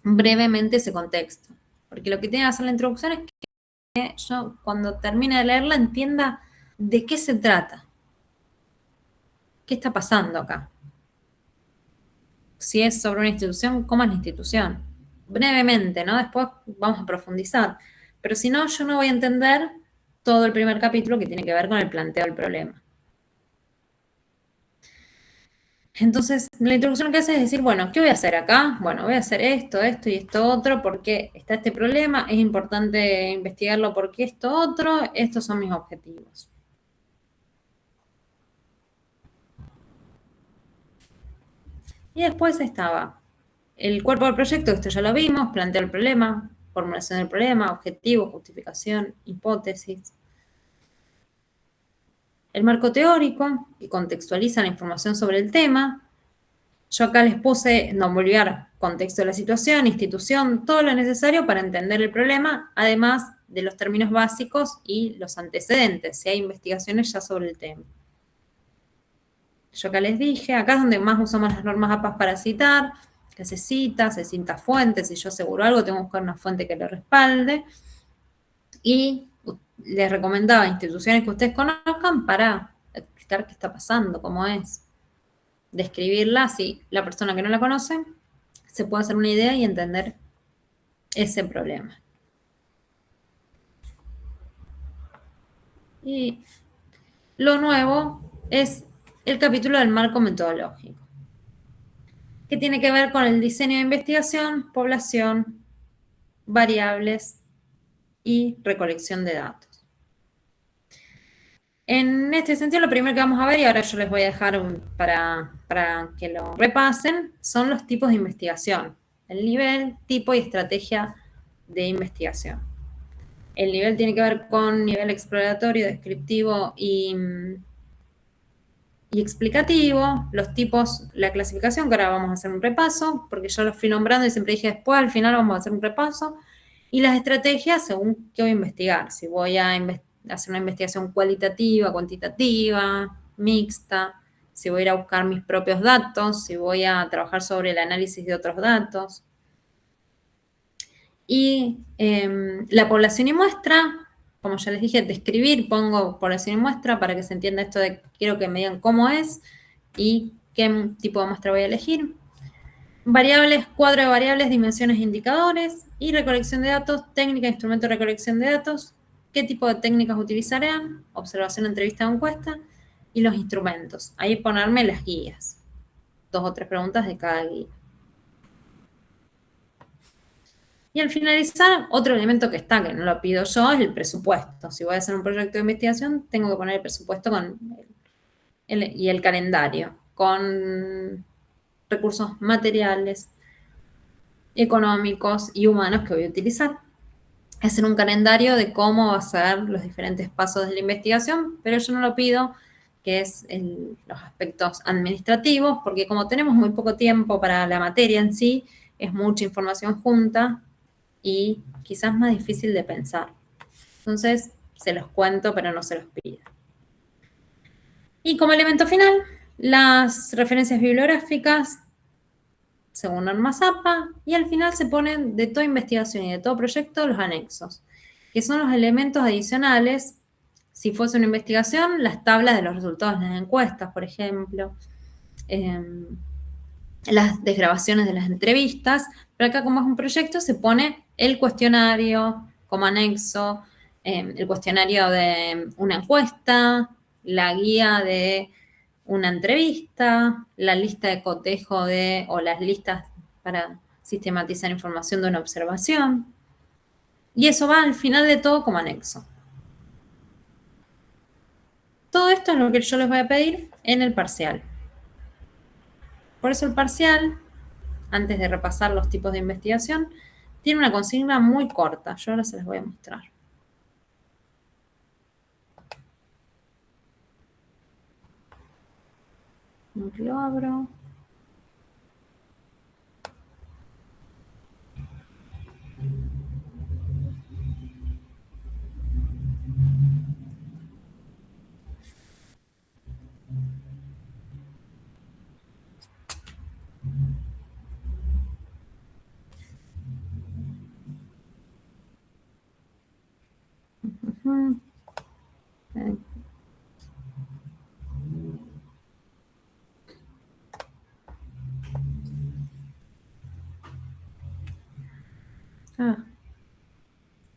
B: brevemente ese contexto. Porque lo que tiene que hacer la introducción es que yo, cuando termine de leerla, entienda de qué se trata. ¿Qué está pasando acá? Si es sobre una institución, ¿cómo es la institución? Brevemente, ¿no? Después vamos a profundizar. Pero si no, yo no voy a entender todo el primer capítulo que tiene que ver con el planteo del problema. Entonces, la introducción que hace es decir, bueno, ¿qué voy a hacer acá? Bueno, voy a hacer esto y esto otro, porque está este problema, es importante investigarlo porque esto otro, estos son mis objetivos. Y después estaba el cuerpo del proyecto, esto ya lo vimos, plantea el problema, formulación del problema, objetivo, justificación, hipótesis. El marco teórico, que contextualiza la información sobre el tema. Yo acá les puse, no olvidar, contexto de la situación, institución, todo lo necesario para entender el problema, además de los términos básicos y los antecedentes, si hay investigaciones ya sobre el tema. Yo acá les dije, acá es donde más usamos las normas APA para citar, que se cita fuentes, si yo aseguro algo, tengo que buscar una fuente que lo respalde. Y les recomendaba instituciones que ustedes conozcan para explicar qué está pasando, cómo es. Describirla, si la persona que no la conoce se puede hacer una idea y entender ese problema. Y lo nuevo es el capítulo del marco metodológico, que tiene que ver con el diseño de investigación, población, variables y recolección de datos. En este sentido, lo primero que vamos a ver, y ahora yo les voy a dejar para que lo repasen, son los tipos de investigación. El nivel, tipo y estrategia de investigación. El nivel tiene que ver con nivel exploratorio, descriptivo y explicativo, los tipos, la clasificación, que ahora vamos a hacer un repaso, porque yo los fui nombrando y siempre dije después, al final vamos a hacer un repaso, y las estrategias según qué voy a investigar, si voy a hacer una investigación cualitativa, cuantitativa, mixta, si voy a ir a buscar mis propios datos, si voy a trabajar sobre el análisis de otros datos. Y la población y muestra, como ya les dije, describir, pongo población y muestra para que se entienda esto de quiero que me digan cómo es y qué tipo de muestra voy a elegir. Variables, cuadro de variables, dimensiones e indicadores y recolección de datos, técnica, instrumento de recolección de datos, qué tipo de técnicas utilizarán, observación, entrevista o encuesta y los instrumentos. Ahí ponerme las guías, 2 o 3 preguntas de cada guía. Y al finalizar, otro elemento que está, que no lo pido yo, es el presupuesto. Si voy a hacer un proyecto de investigación, tengo que poner el presupuesto y el calendario, con recursos materiales, económicos y humanos que voy a utilizar. Hacer un calendario de cómo va a ser los diferentes pasos de la investigación, pero yo no lo pido, que es los aspectos administrativos, porque como tenemos muy poco tiempo para la materia en sí, es mucha información junta y quizás más difícil de pensar. Entonces, se los cuento, pero no se los pido. Y como elemento final, las referencias bibliográficas, según normas APA, y al final se ponen de toda investigación y de todo proyecto los anexos, que son los elementos adicionales. Si fuese una investigación, las tablas de los resultados de las encuestas, por ejemplo, las desgrabaciones de las entrevistas, pero acá como es un proyecto se pone el cuestionario como anexo, el cuestionario de una encuesta, la guía de una entrevista, la lista de cotejo o las listas para sistematizar información de una observación. Y eso va al final de todo como anexo. Todo esto es lo que yo les voy a pedir en el parcial. Por eso el parcial, antes de repasar los tipos de investigación, tiene una consigna muy corta. Yo ahora se las voy a mostrar. Aquí lo abro.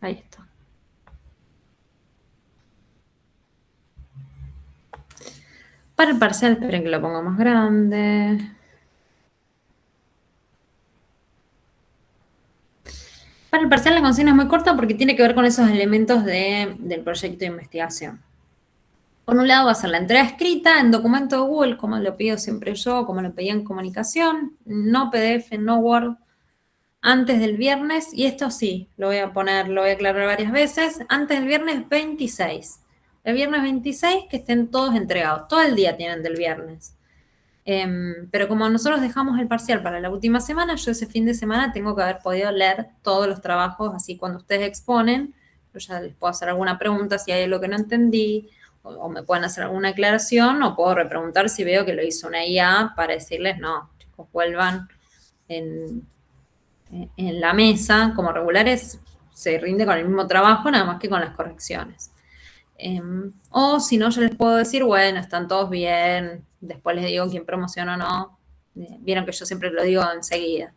B: Ahí está. Para el parcial, esperen que lo ponga más grande. Para el parcial la consigna es muy corta porque tiene que ver con esos elementos del proyecto de investigación. Por un lado va a ser la entrega escrita en documento de Google, como lo pido siempre yo, como lo pedía en comunicación, no PDF, no Word, antes del viernes, y esto sí, lo voy a aclarar varias veces, antes del viernes 26. El viernes 26 que estén todos entregados, todo el día tienen del viernes. Pero como nosotros dejamos el parcial para la última semana, yo ese fin de semana tengo que haber podido leer todos los trabajos, así cuando ustedes exponen, yo ya les puedo hacer alguna pregunta si hay algo que no entendí, o me pueden hacer alguna aclaración, o puedo repreguntar si veo que lo hizo una IA para decirles, no, chicos, vuelvan en la mesa, como regulares, se rinde con el mismo trabajo, nada más que con las correcciones. O si no, yo les puedo decir, bueno, están todos bien, después les digo quién promociona o no. Vieron que yo siempre lo digo enseguida.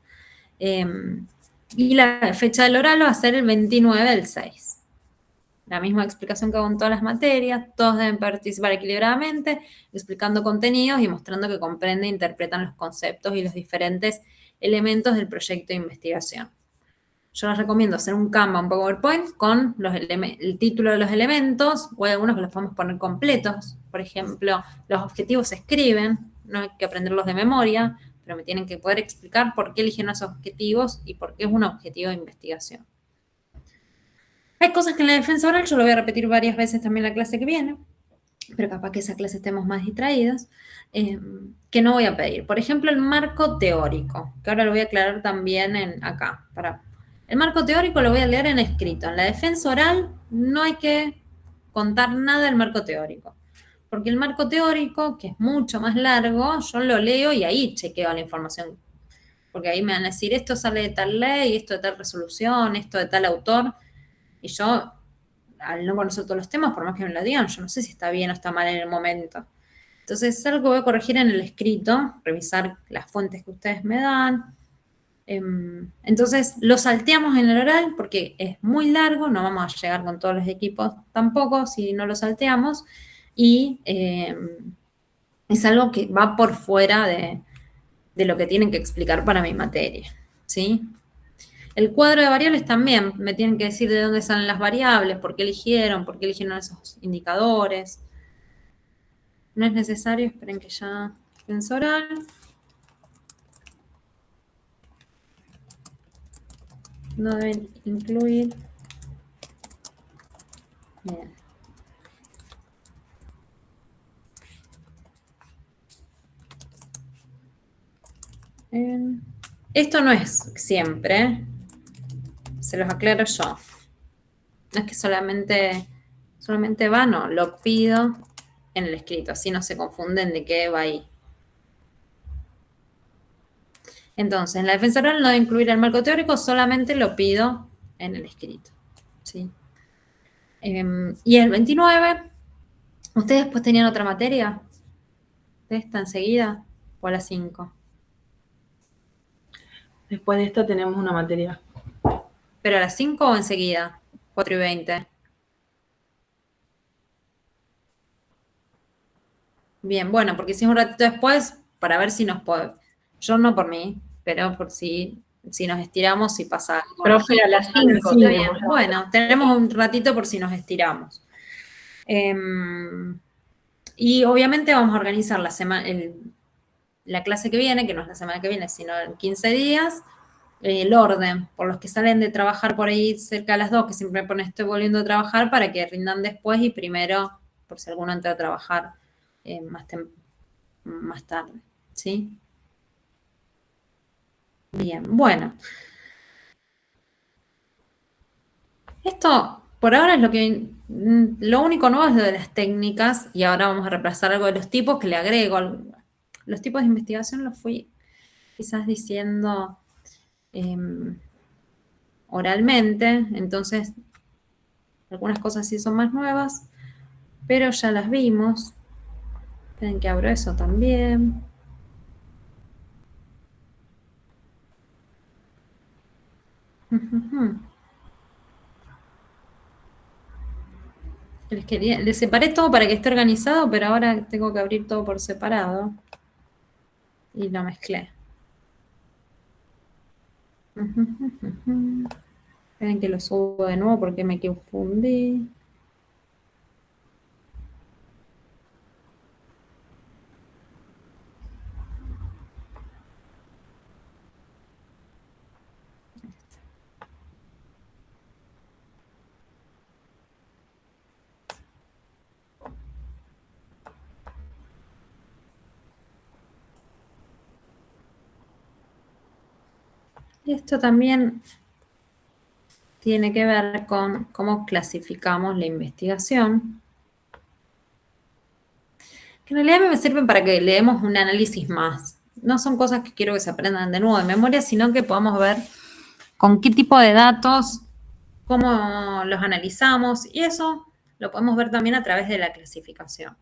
B: Y la fecha del oral va a ser el 29 del 6. La misma explicación que hago en todas las materias, todos deben participar equilibradamente, explicando contenidos y mostrando que comprenden e interpretan los conceptos y los diferentes elementos del proyecto de investigación. Yo les recomiendo hacer un Canva, un PowerPoint con el título de los elementos, o hay algunos que los podemos poner completos. Por ejemplo, los objetivos se escriben, no hay que aprenderlos de memoria, pero me tienen que poder explicar por qué eligieron esos objetivos y por qué es un objetivo de investigación. Hay cosas que en la defensa oral yo lo voy a repetir varias veces también la clase que viene, pero capaz que esa clase estemos más distraídas, que no voy a pedir. Por ejemplo, el marco teórico, que ahora lo voy a aclarar también acá. El marco teórico lo voy a leer en escrito. En la defensa oral no hay que contar nada del marco teórico, porque el marco teórico, que es mucho más largo, yo lo leo y ahí chequeo la información, porque ahí me van a decir, esto sale de tal ley, esto de tal resolución, esto de tal autor, y yo, al no conocer todos los temas, por más que me lo digan, yo no sé si está bien o está mal en el momento. Entonces, es algo que voy a corregir en el escrito, revisar las fuentes que ustedes me dan. Entonces, lo salteamos en el oral porque es muy largo, no vamos a llegar con todos los equipos tampoco si no lo salteamos, y es algo que va por fuera de lo que tienen que explicar para mi materia, ¿sí? El cuadro de variables también, me tienen que decir de dónde salen las variables, por qué eligieron esos indicadores. No es necesario, esperen que ya pienso oral. No deben incluir. Bien. Esto no es siempre, se los aclaro yo. No es que solamente va, no, lo pido en el escrito, así no se confunden de qué va ahí. Entonces, en la defensa oral no debe incluir el marco teórico, solamente lo pido en el escrito, ¿sí? Y el 29, ¿ustedes después tenían otra materia? ¿De esta enseguida? ¿O a las 5?
A: Después de esta tenemos una materia.
B: ¿Pero a las 5 o enseguida? 4:20. Bien, bueno, porque si es un ratito después, para ver si nos puede. Yo no por mí, pero por si nos estiramos y pasa algo.
A: Profe, a las 5.
B: Está bien. Bueno, tenemos un ratito por si nos estiramos. Y obviamente vamos a organizar la clase que viene, que no es la semana que viene, sino en 15 días, el orden, por los que salen de trabajar por ahí cerca de las 2, que siempre ponen estoy volviendo a trabajar, para que rindan después y primero, por si alguno entra a trabajar más tarde, ¿sí? Bien, bueno. Esto, por ahora, es lo único nuevo es lo de las técnicas, y ahora vamos a repasar algo de los tipos que le agrego. Los tipos de investigación los fui quizás diciendo oralmente, entonces algunas cosas sí son más nuevas, pero ya las vimos. Esperen que abro eso también. Les separé todo para que esté organizado, pero ahora tengo que abrir todo por separado. Y lo mezclé. Esperen que lo subo de nuevo porque me confundí. Y esto también tiene que ver con cómo clasificamos la investigación, que en realidad me sirven para que leemos un análisis más. No son cosas que quiero que se aprendan de nuevo de memoria, sino que podamos ver con qué tipo de datos, cómo los analizamos, y eso lo podemos ver también a través de la clasificación.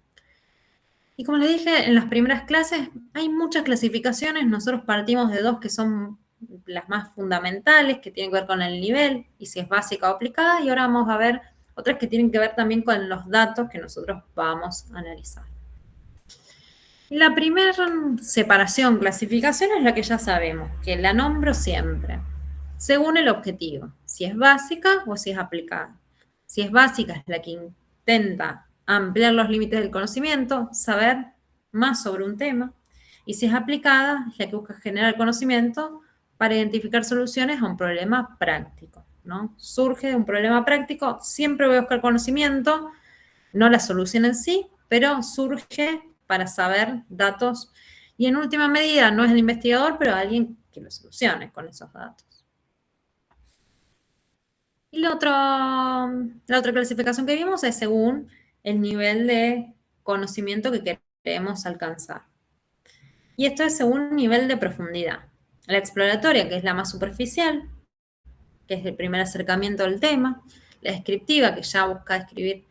B: Y como les dije en las primeras clases, hay muchas clasificaciones. Nosotros partimos de 2 que son las más fundamentales, que tienen que ver con el nivel y si es básica o aplicada, y ahora vamos a ver otras que tienen que ver también con los datos que nosotros vamos a analizar. La primera separación, clasificación, es la que ya sabemos, que la nombro siempre, según el objetivo, si es básica o si es aplicada. Si es básica, es la que intenta ampliar los límites del conocimiento, saber más sobre un tema, y si es aplicada, es la que busca generar conocimiento para identificar soluciones a un problema práctico, ¿no? Surge de un problema práctico, siempre voy a buscar conocimiento, no la solución en sí, pero surge para saber datos y en última medida no es el investigador, pero alguien que lo solucione con esos datos. Y la otra clasificación que vimos es según el nivel de conocimiento que queremos alcanzar. Y esto es según un nivel de profundidad. La exploratoria, que es la más superficial, que es el primer acercamiento al tema. La descriptiva, que ya busca describir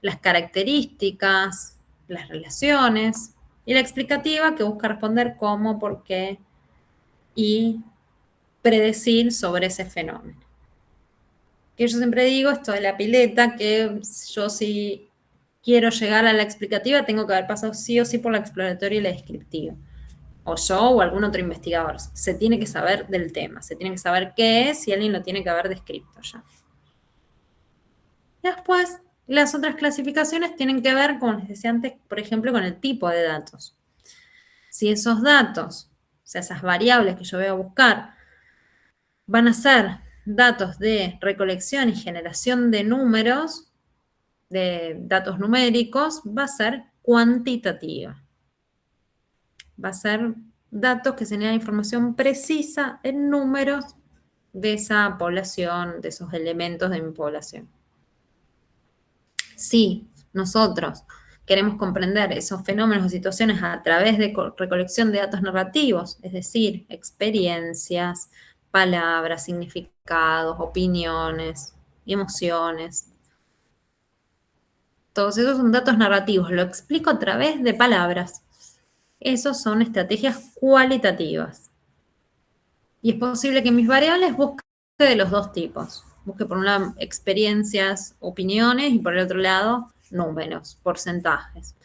B: las características, las relaciones. Y la explicativa, que busca responder cómo, por qué y predecir sobre ese fenómeno. Que yo siempre digo esto de la pileta, que yo si quiero llegar a la explicativa tengo que haber pasado sí o sí por la exploratoria y la descriptiva. O yo o algún otro investigador. Se tiene que saber del tema, se tiene que saber qué es y alguien lo tiene que haber descrito ya. Después, las otras clasificaciones tienen que ver, como les decía antes, por ejemplo, con el tipo de datos. Si esos datos, o sea, esas variables que yo voy a buscar, van a ser datos de recolección y generación de números, de datos numéricos, va a ser cuantitativa. Va a ser datos que generan información precisa en números de esa población, de esos elementos de mi población. Si nosotros queremos comprender esos fenómenos o situaciones a través de recolección de datos narrativos, es decir, experiencias, palabras, significados, opiniones, emociones, todos esos son datos narrativos, lo explico a través de palabras. Esos son estrategias cualitativas. Y es posible que mis variables busque de los dos tipos. Busque por un lado experiencias, opiniones y por el otro lado números, porcentajes.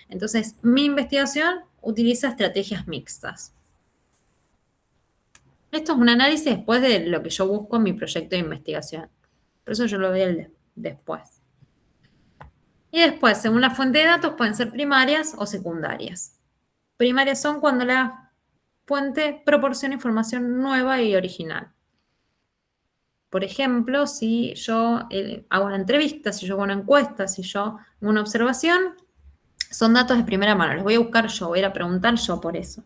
B: Entonces, mi investigación utiliza estrategias mixtas. Esto es un análisis después de lo que yo busco en mi proyecto de investigación. Por eso yo lo veo después. Y después, según la fuente de datos, pueden ser primarias o secundarias. Primarias son cuando la fuente proporciona información nueva y original. Por ejemplo, si yo hago una entrevista, si yo hago una encuesta, si yo hago una observación, son datos de primera mano. Los voy a buscar yo, voy a ir a preguntar yo por eso.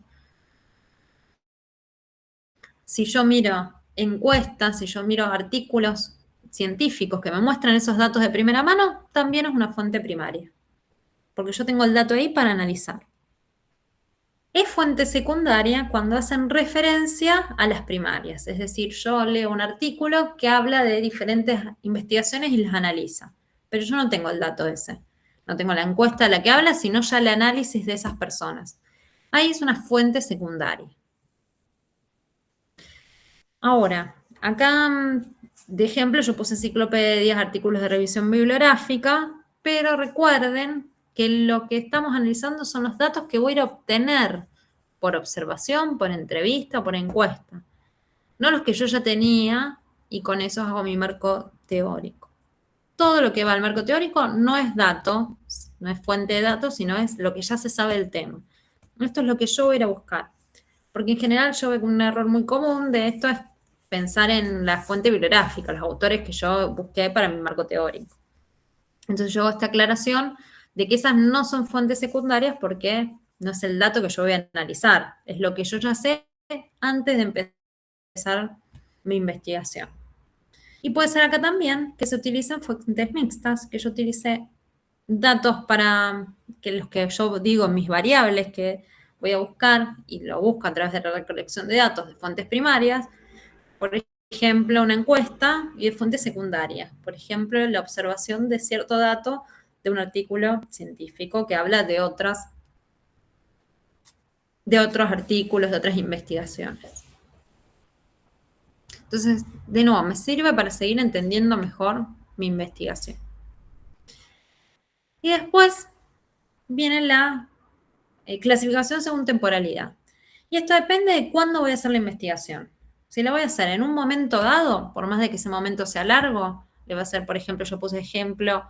B: Si yo miro encuestas, si yo miro artículos científicos que me muestran esos datos de primera mano, también es una fuente primaria. Porque yo tengo el dato ahí para analizar. Es fuente secundaria cuando hacen referencia a las primarias. Es decir, yo leo un artículo que habla de diferentes investigaciones y las analiza. Pero yo no tengo el dato ese. No tengo la encuesta de la que habla, sino ya el análisis de esas personas. Ahí es una fuente secundaria. Ahora, acá de ejemplo yo puse enciclopedias, artículos de revisión bibliográfica, pero recuerden que lo que estamos analizando son los datos que voy a ir a obtener por observación, por entrevista, por encuesta. No los que yo ya tenía y con eso hago mi marco teórico. Todo lo que va al marco teórico no es dato, no es fuente de datos, sino es lo que ya se sabe del tema. Esto es lo que yo voy a ir a buscar. Porque en general yo veo que un error muy común de esto es pensar en la fuente bibliográfica, los autores que yo busqué para mi marco teórico. Entonces yo hago esta aclaración de que esas no son fuentes secundarias porque no es el dato que yo voy a analizar, es lo que yo ya sé antes de empezar mi investigación. Y puede ser acá también que se utilicen fuentes mixtas, que yo utilice datos para que los que yo digo, mis variables que voy a buscar, y lo busco a través de la recolección de datos de fuentes primarias, por ejemplo, una encuesta y de fuente secundaria. Por ejemplo, la observación de cierto dato de un artículo científico que habla de otros artículos, de otras investigaciones. Entonces, de nuevo, me sirve para seguir entendiendo mejor mi investigación. Y después viene la clasificación según temporalidad. Y esto depende de cuándo voy a hacer la investigación. Si la voy a hacer en un momento dado, por más de que ese momento sea largo, le va a ser, por ejemplo, yo puse ejemplo,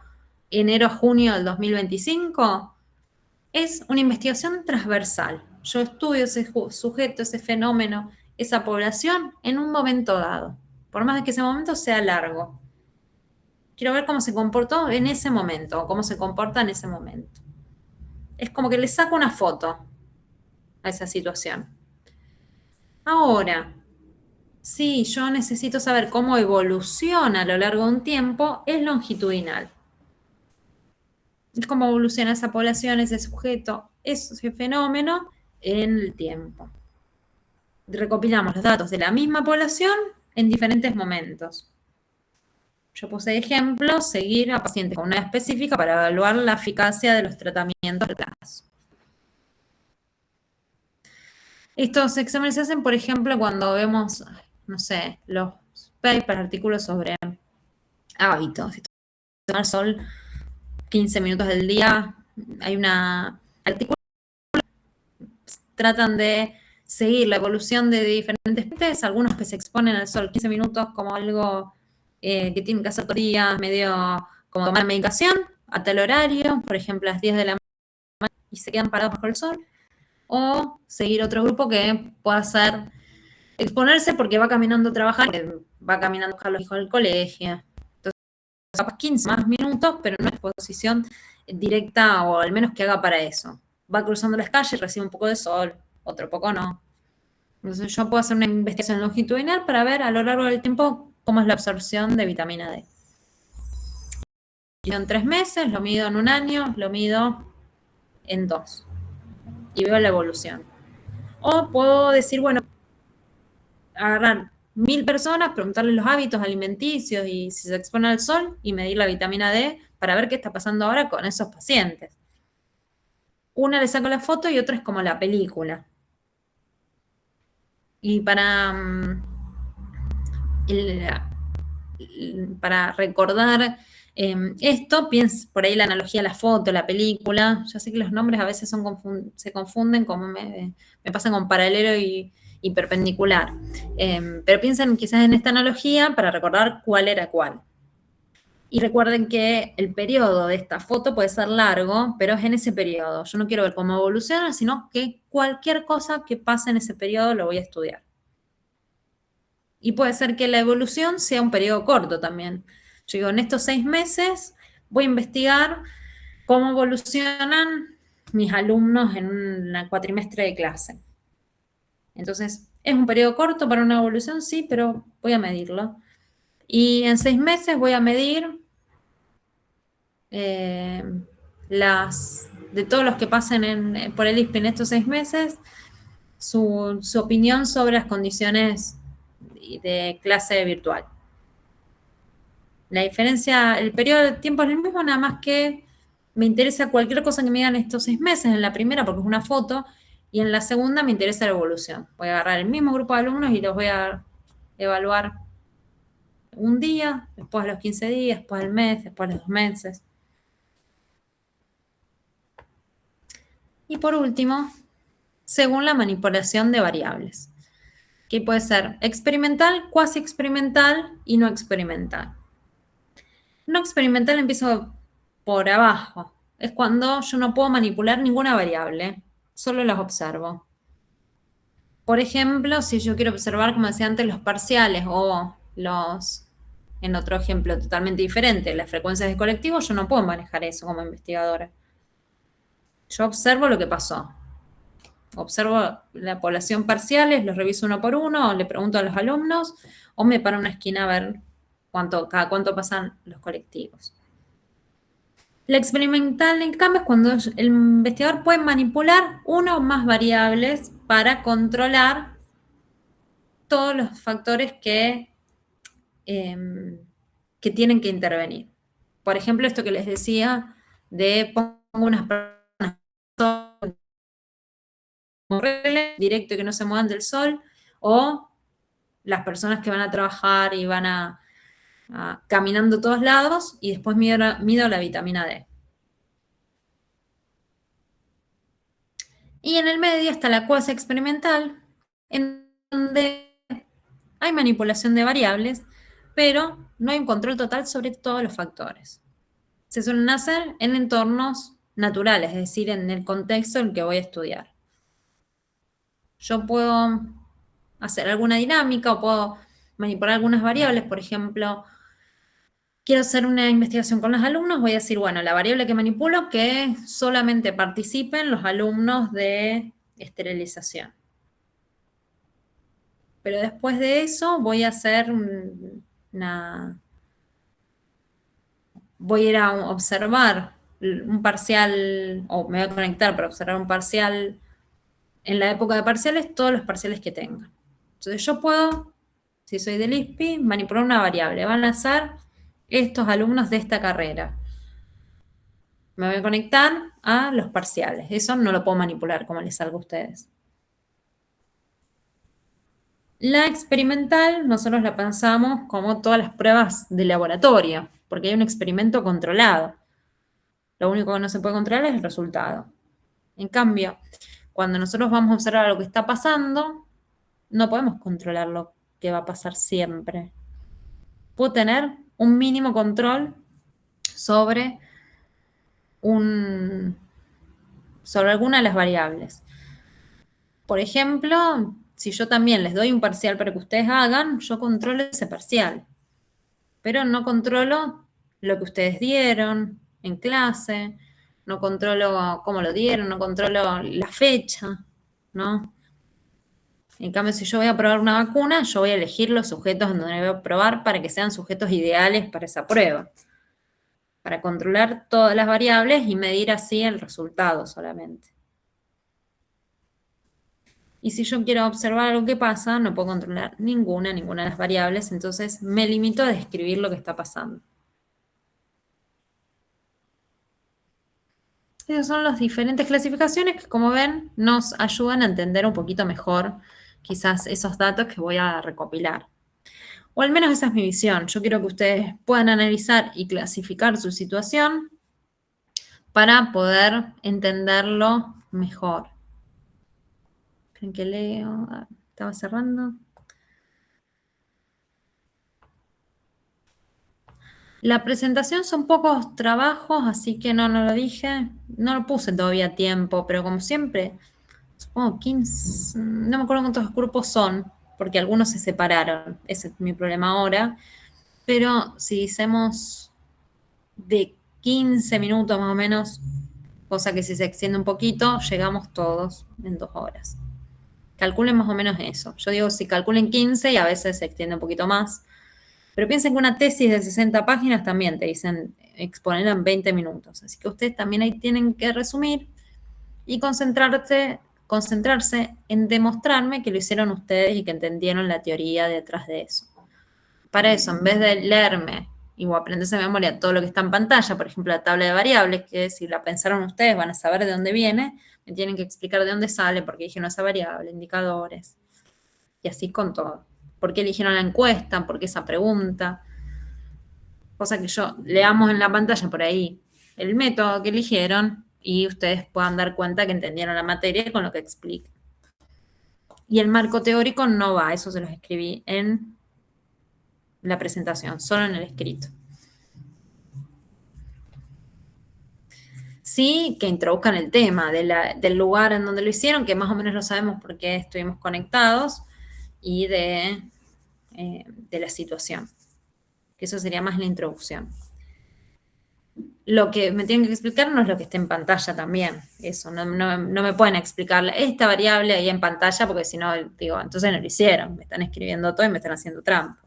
B: enero a junio del 2025, es una investigación transversal. Yo estudio ese sujeto, ese fenómeno, esa población en un momento dado. por más de que ese momento sea largo. Quiero ver cómo se comportó en ese momento, o cómo se comporta en ese momento. Es como que le saco una foto a esa situación. Ahora, si yo necesito saber cómo evoluciona a lo largo de un tiempo, es longitudinal. Es cómo evoluciona esa población, ese sujeto, ese fenómeno en el tiempo. Recopilamos los datos de la misma población en diferentes momentos. Yo puse de ejemplo seguir a pacientes con una edad específica para evaluar la eficacia de los tratamientos de plazo. Estos exámenes se hacen, por ejemplo, cuando vemos, no sé, los papers, artículos sobre hábitos. Tomar sol 15 minutos del día. Hay una artículo tratan de seguir la evolución de diferentes especies, algunos que se exponen al sol 15 minutos como algo que tienen que hacer todos los días, medio como tomar medicación a tal horario, por ejemplo a las 10 de la mañana, y se quedan parados bajo el sol, o seguir otro grupo que pueda hacer exponerse porque va caminando a trabajar, va caminando a buscar a los hijos del colegio. Entonces, capaz 15 más minutos, pero no exposición directa, o al menos que haga para eso. Va cruzando las calles, recibe un poco de sol, otro poco no. Entonces yo puedo hacer una investigación longitudinal para ver a lo largo del tiempo cómo es la absorción de vitamina D. Lo mido en 3 meses, lo mido en un año, lo mido en 2. Y veo la evolución. O puedo decir, bueno, agarrar 1000 personas, preguntarles los hábitos alimenticios y si se exponen al sol y medir la vitamina D para ver qué está pasando ahora con esos pacientes. Una le saco la foto y otra es como la película. Y para recordar esto, pienso por ahí la analogía a la foto, la película. Ya sé que los nombres a veces se confunden, como me pasa con paralelo y perpendicular. Pero piensen quizás en esta analogía para recordar cuál era cuál. Y recuerden que el periodo de esta foto puede ser largo, pero es en ese periodo. Yo no quiero ver cómo evoluciona, sino que cualquier cosa que pase en ese periodo lo voy a estudiar. Y puede ser que la evolución sea un periodo corto también. Yo digo, en estos 6 meses voy a investigar cómo evolucionan mis alumnos en un cuatrimestre de clase. Entonces, ¿es un periodo corto para una evolución? Sí, pero voy a medirlo. Y en 6 meses voy a medir de todos los que pasen por el ISPI en estos 6 meses, su opinión sobre las condiciones de clase virtual. La diferencia, el periodo de tiempo es el mismo, nada más que me interesa cualquier cosa que me digan estos 6 meses, en la primera porque es una foto, y en la segunda me interesa la evolución. Voy a agarrar el mismo grupo de alumnos y los voy a evaluar un día, después a los 15 días, después al mes, después a los 2 meses. Y por último, según la manipulación de variables, que puede ser experimental, cuasi experimental y no experimental. No experimental empiezo por abajo. Es cuando yo no puedo manipular ninguna variable, solo las observo. Por ejemplo, si yo quiero observar, como decía antes, los parciales o en otro ejemplo totalmente diferente, las frecuencias de colectivo, yo no puedo manejar eso como investigadora. Yo observo lo que pasó. Observo la población parciales, los reviso uno por uno, o le pregunto a los alumnos, o me paro en una esquina a ver cada cuánto pasan los colectivos. La experimental, en cambio, es cuando el investigador puede manipular una o más variables para controlar todos los factores que tienen que intervenir. Por ejemplo, esto que les decía de pongo unas personas directo y que no se muevan del sol, o las personas que van a trabajar y van caminando a todos lados, y después mido la vitamina D. Y en el medio está la cuasi experimental, en donde hay manipulación de variables, pero no hay un control total sobre todos los factores. Se suelen hacer en entornos naturales, es decir, en el contexto en el que voy a estudiar. Yo puedo hacer alguna dinámica o puedo manipular algunas variables, por ejemplo, quiero hacer una investigación con los alumnos, voy a decir, bueno, la variable que manipulo, que solamente participen los alumnos de esterilización. Pero después de eso voy a hacer voy a ir a observar un parcial, o me voy a conectar para observar un parcial. En la época de parciales, todos los parciales que tenga. Entonces yo puedo, si soy del ISPI, manipular una variable. Van a ser estos alumnos de esta carrera. Me voy a conectar a los parciales. Eso no lo puedo manipular como les salga a ustedes. La experimental, nosotros la pensamos como todas las pruebas de laboratorio, porque hay un experimento controlado. Lo único que no se puede controlar es el resultado. En cambio, cuando nosotros vamos a observar lo que está pasando, no podemos controlar lo que va a pasar siempre. Puedo tener un mínimo control sobre alguna de las variables. Por ejemplo, si yo también les doy un parcial para que ustedes hagan, yo controlo ese parcial. Pero no controlo lo que ustedes dieron en clase, no controlo cómo lo dieron, no controlo la fecha, ¿no? En cambio, si yo voy a probar una vacuna, yo voy a elegir los sujetos donde voy a probar para que sean sujetos ideales para esa prueba. Para controlar todas las variables y medir así el resultado solamente. Y si yo quiero observar algo que pasa, no puedo controlar ninguna de las variables, entonces me limito a describir lo que está pasando. Esas son las diferentes clasificaciones que, como ven, nos ayudan a entender un poquito mejor quizás esos datos que voy a recopilar. O al menos esa es mi visión. Yo quiero que ustedes puedan analizar y clasificar su situación para poder entenderlo mejor. Esperen que leo. Estaba cerrando. La presentación son pocos trabajos, así que no lo dije. No lo puse todavía a tiempo, pero como siempre, supongo 15, no me acuerdo cuántos grupos son, porque algunos se separaron. Ese es mi problema ahora. Pero si hacemos de 15 minutos más o menos, cosa que si se extiende un poquito, llegamos todos en 2 horas. Calculen más o menos eso. Yo digo, si calculen 15 y a veces se extiende un poquito más. Pero piensen que una tesis de 60 páginas también te dicen exponerla en 20 minutos. Así que ustedes también ahí tienen que resumir y concentrarse en demostrarme que lo hicieron ustedes y que entendieron la teoría detrás de eso. Para eso, en vez de leerme o aprenderse de memoria todo lo que está en pantalla, por ejemplo, la tabla de variables, que si la pensaron ustedes van a saber de dónde viene, me tienen que explicar de dónde sale, por qué dijeron esa variable, indicadores, y así con todo. ¿Por qué eligieron la encuesta? ¿Por qué esa pregunta? Cosa que leamos en la pantalla por ahí el método que eligieron y ustedes puedan dar cuenta que entendieron la materia con lo que explico. Y el marco teórico no va, eso se los escribí en la presentación, solo en el escrito. Sí, que introduzcan el tema del lugar en donde lo hicieron, que más o menos lo sabemos porque estuvimos conectados, y de la situación. Que eso sería más la introducción. Lo que me tienen que explicar no es lo que esté en pantalla también. Eso, no me pueden explicar esta variable ahí en pantalla porque si no, digo, entonces no lo hicieron. Me están escribiendo todo y me están haciendo trampa.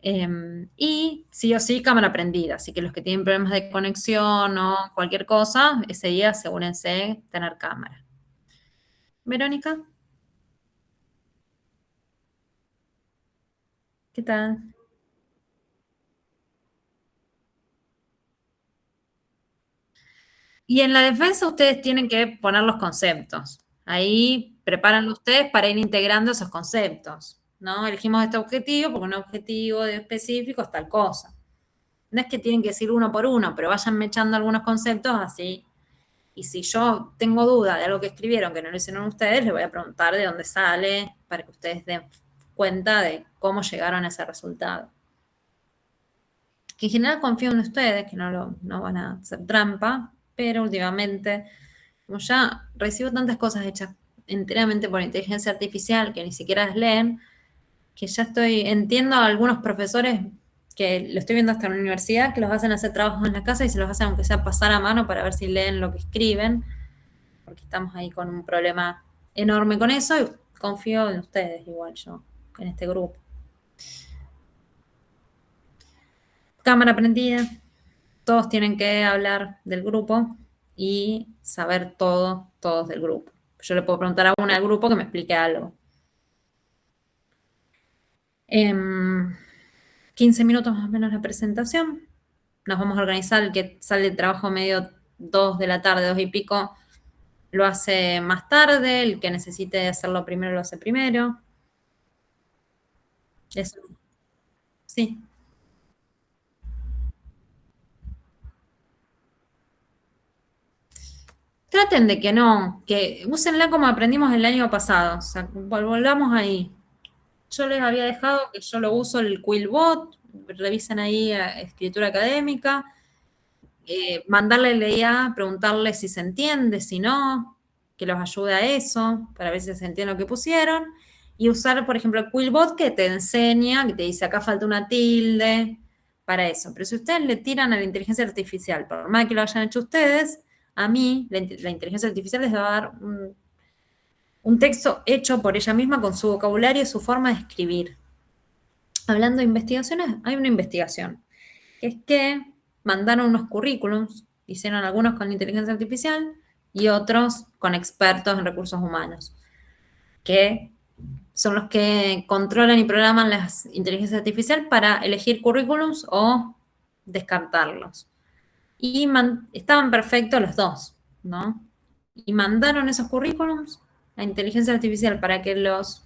B: Y sí o sí cámara prendida. Así que los que tienen problemas de conexión o cualquier cosa, ese día asegúrense tener cámara. Verónica. ¿Qué tal? Y en la defensa ustedes tienen que poner los conceptos. Ahí preparan ustedes para ir integrando esos conceptos, ¿no? Elegimos este objetivo porque un objetivo específico es tal cosa. No es que tienen que decir uno por uno, pero vayan echando algunos conceptos así. Y si yo tengo duda de algo que escribieron que no lo hicieron ustedes, les voy a preguntar de dónde sale para que ustedes den cuenta de cómo llegaron a ese resultado. Que en general confío en ustedes, que no van a hacer trampa, pero últimamente, como ya recibo tantas cosas hechas enteramente por inteligencia artificial que ni siquiera las leen, que ya entiendo a algunos profesores que lo estoy viendo hasta en la universidad, que los hacen hacer trabajos en la casa y se los hacen aunque sea pasar a mano para ver si leen lo que escriben, porque estamos ahí con un problema enorme con eso y confío en ustedes igual yo, en este grupo. Cámara prendida, todos tienen que hablar del grupo y saber todos del grupo. Yo le puedo preguntar a una del grupo que me explique algo. 15 minutos más o menos la presentación. Nos vamos a organizar, el que sale de trabajo medio 2 de la tarde, 2 y pico, lo hace más tarde, el que necesite hacerlo primero lo hace primero. Eso. Sí. Traten de que no, que úsenla como aprendimos el año pasado, o sea, volvamos ahí. Yo les había dejado que yo lo uso el Quillbot, revisen ahí escritura académica, mandarle la IA, preguntarle si se entiende, si no, que los ayude a eso, para ver si se entiende lo que pusieron, y usar, por ejemplo, el Quillbot que te enseña, que te dice acá falta una tilde, para eso. Pero si ustedes le tiran a la inteligencia artificial, por más que lo hayan hecho ustedes, a mí la inteligencia artificial les va a dar un texto hecho por ella misma con su vocabulario y su forma de escribir. Hablando de investigaciones, hay una investigación, que es que mandaron unos currículums, hicieron algunos con inteligencia artificial y otros con expertos en recursos humanos, que son los que controlan y programan las inteligencias artificiales para elegir currículums o descartarlos. Y estaban perfectos los dos, ¿no? Y mandaron esos currículums a inteligencia artificial para que los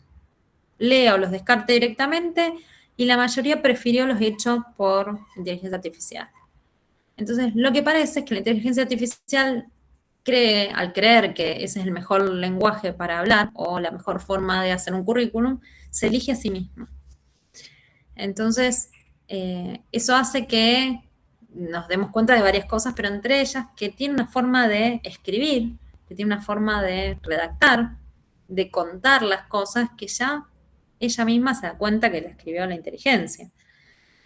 B: lea o los descarte directamente, y la mayoría prefirió los hechos por inteligencia artificial. Entonces, lo que parece es que la inteligencia artificial al creer que ese es el mejor lenguaje para hablar o la mejor forma de hacer un currículum, se elige a sí misma. Entonces, eso hace que nos demos cuenta de varias cosas, pero entre ellas que tiene una forma de escribir, que tiene una forma de redactar, de contar las cosas que ya ella misma se da cuenta que la escribió la inteligencia.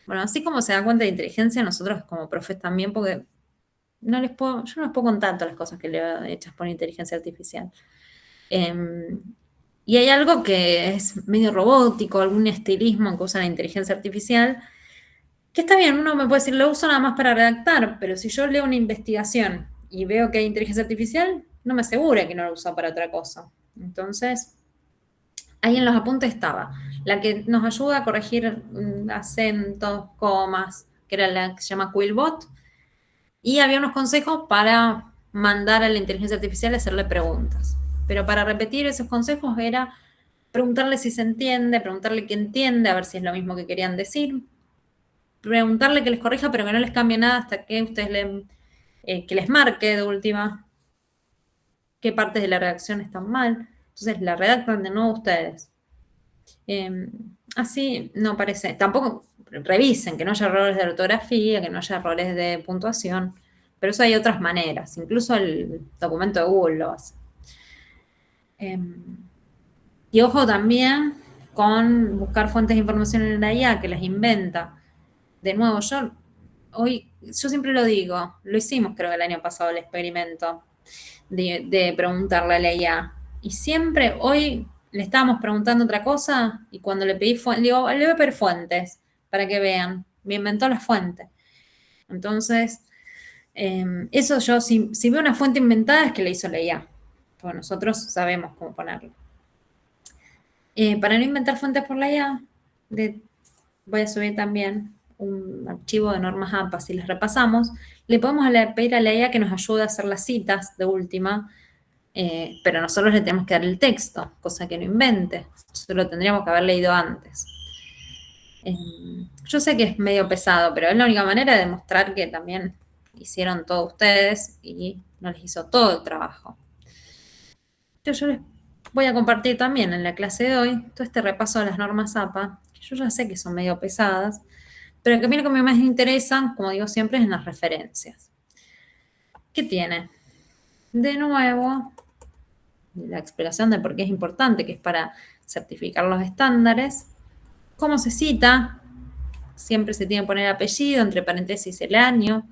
B: Bueno, así como se da cuenta de inteligencia, nosotros como profes también, porque yo no les puedo contar todas las cosas que le he hechas por inteligencia artificial. Y hay algo que es medio robótico, algún estilismo que usa la inteligencia artificial, que está bien, uno me puede decir, lo uso nada más para redactar, pero si yo leo una investigación y veo que hay inteligencia artificial, no me asegura que no lo usa para otra cosa. Entonces, ahí en los apuntes estaba la que nos ayuda a corregir acentos, comas, que era la que se llama Quillbot, y había unos consejos para mandar a la inteligencia artificial a hacerle preguntas. Pero para repetir esos consejos era preguntarle si se entiende, preguntarle qué entiende, a ver si es lo mismo que querían decir, preguntarle que les corrija, pero que no les cambie nada hasta que ustedes que les marque de última qué partes de la redacción están mal. Entonces la redactan de nuevo ustedes. Así no parece. Tampoco revisen que no haya errores de ortografía, que no haya errores de puntuación, pero eso hay otras maneras. Incluso el documento de Google lo hace. Y ojo también con buscar fuentes de información en la IA que las inventa. De nuevo, yo siempre lo digo, lo hicimos creo el año pasado el experimento de preguntarle a la IA. Y siempre hoy le estábamos preguntando otra cosa y cuando le pedí fuentes, digo, le voy a pedir fuentes para que vean. Me inventó la fuente. Entonces, eso yo, si veo una fuente inventada es que la hizo la IA. Porque nosotros sabemos cómo ponerlo. Para no inventar fuentes por la IA, voy a subir también un archivo de normas APA, si les repasamos, le podemos pedir a la IA que nos ayude a hacer las citas de última, pero nosotros le tenemos que dar el texto, cosa que no invente. Eso lo tendríamos que haber leído antes. Yo sé que es medio pesado, pero es la única manera de demostrar que también hicieron todo ustedes y no les hizo todo el trabajo. Yo les voy a compartir también en la clase de hoy todo este repaso de las normas APA, que yo ya sé que son medio pesadas, pero que a mí lo que más me interesa, como digo siempre, es en las referencias. ¿Qué tiene? De nuevo, la explicación de por qué es importante, que es para certificar los estándares, ¿Cómo se cita? Siempre se tiene que poner apellido, entre paréntesis el año.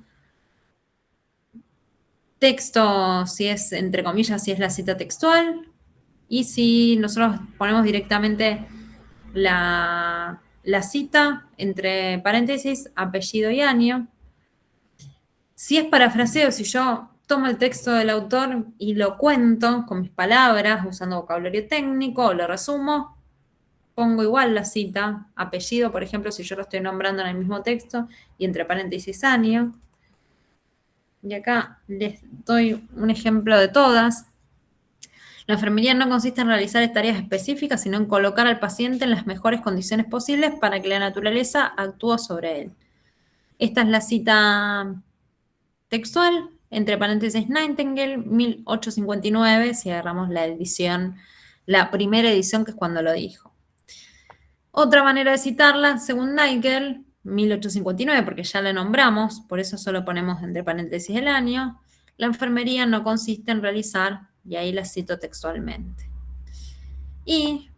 B: Texto, si es, entre comillas, si es la cita textual. Y si nosotros ponemos directamente la cita, entre paréntesis, apellido y año. Si es parafraseo, si yo tomo el texto del autor y lo cuento con mis palabras, usando vocabulario técnico, o lo resumo, pongo igual la cita, apellido, por ejemplo, si yo lo estoy nombrando en el mismo texto, y entre paréntesis año. Y acá les doy un ejemplo de todas. La enfermería no consiste en realizar tareas específicas, sino en colocar al paciente en las mejores condiciones posibles para que la naturaleza actúe sobre él. Esta es la cita textual, entre paréntesis Nightingale, 1859, si agarramos la edición, la primera edición, que es cuando lo dijo. Otra manera de citarla, según Nightingale, 1859, porque ya la nombramos, por eso solo ponemos entre paréntesis el año, la enfermería no consiste en realizar, y ahí la cito textualmente. Y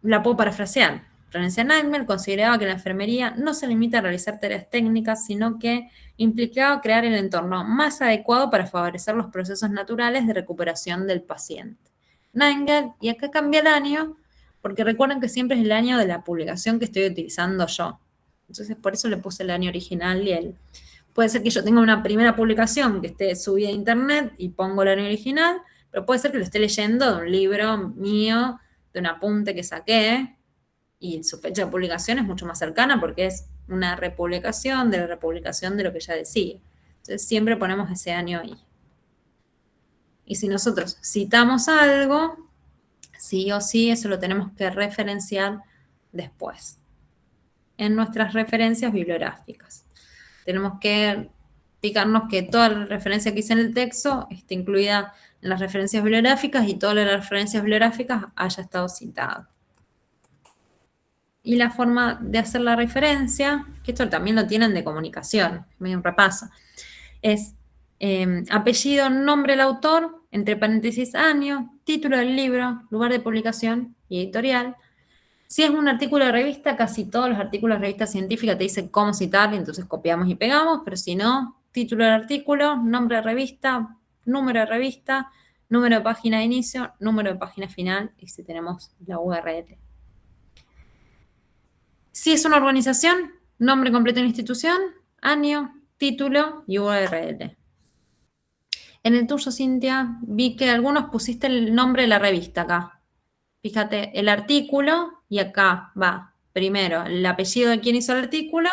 B: la puedo parafrasear. Florencia Nightingale consideraba que la enfermería no se limita a realizar tareas técnicas, sino que implicaba crear el entorno más adecuado para favorecer los procesos naturales de recuperación del paciente. Nightingale, y acá cambia el año, porque recuerden que siempre es el año de la publicación que estoy utilizando yo. Entonces, por eso le puse el año original y el... Puede ser que yo tenga una primera publicación que esté subida a internet y pongo el año original, pero puede ser que lo esté leyendo de un libro mío, de un apunte que saqué, y su fecha de publicación es mucho más cercana porque es una republicación de la republicación de lo que ya decía. Entonces siempre ponemos ese año ahí. Y si nosotros citamos algo, sí o sí eso lo tenemos que referenciar después en nuestras referencias bibliográficas. Tenemos que fijarnos que toda la referencia que hice en el texto esté incluida en las referencias bibliográficas y todas las referencias bibliográficas haya estado citada. Y la forma de hacer la referencia, que esto también lo tienen de comunicación, medio un repaso, es apellido, nombre del autor, entre paréntesis año, título del libro, lugar de publicación y editorial. Si es un artículo de revista, casi todos los artículos de revista científica te dicen cómo citar, y entonces copiamos y pegamos, pero si no, título del artículo, nombre de revista, número de página de inicio, número de página final, y si tenemos la URL. Si es una organización, nombre completo de la institución, año, título y URL. En el tuyo, Cintia, vi que algunos pusiste el nombre de la revista acá. Fíjate, el artículo, y acá va primero el apellido de quien hizo el artículo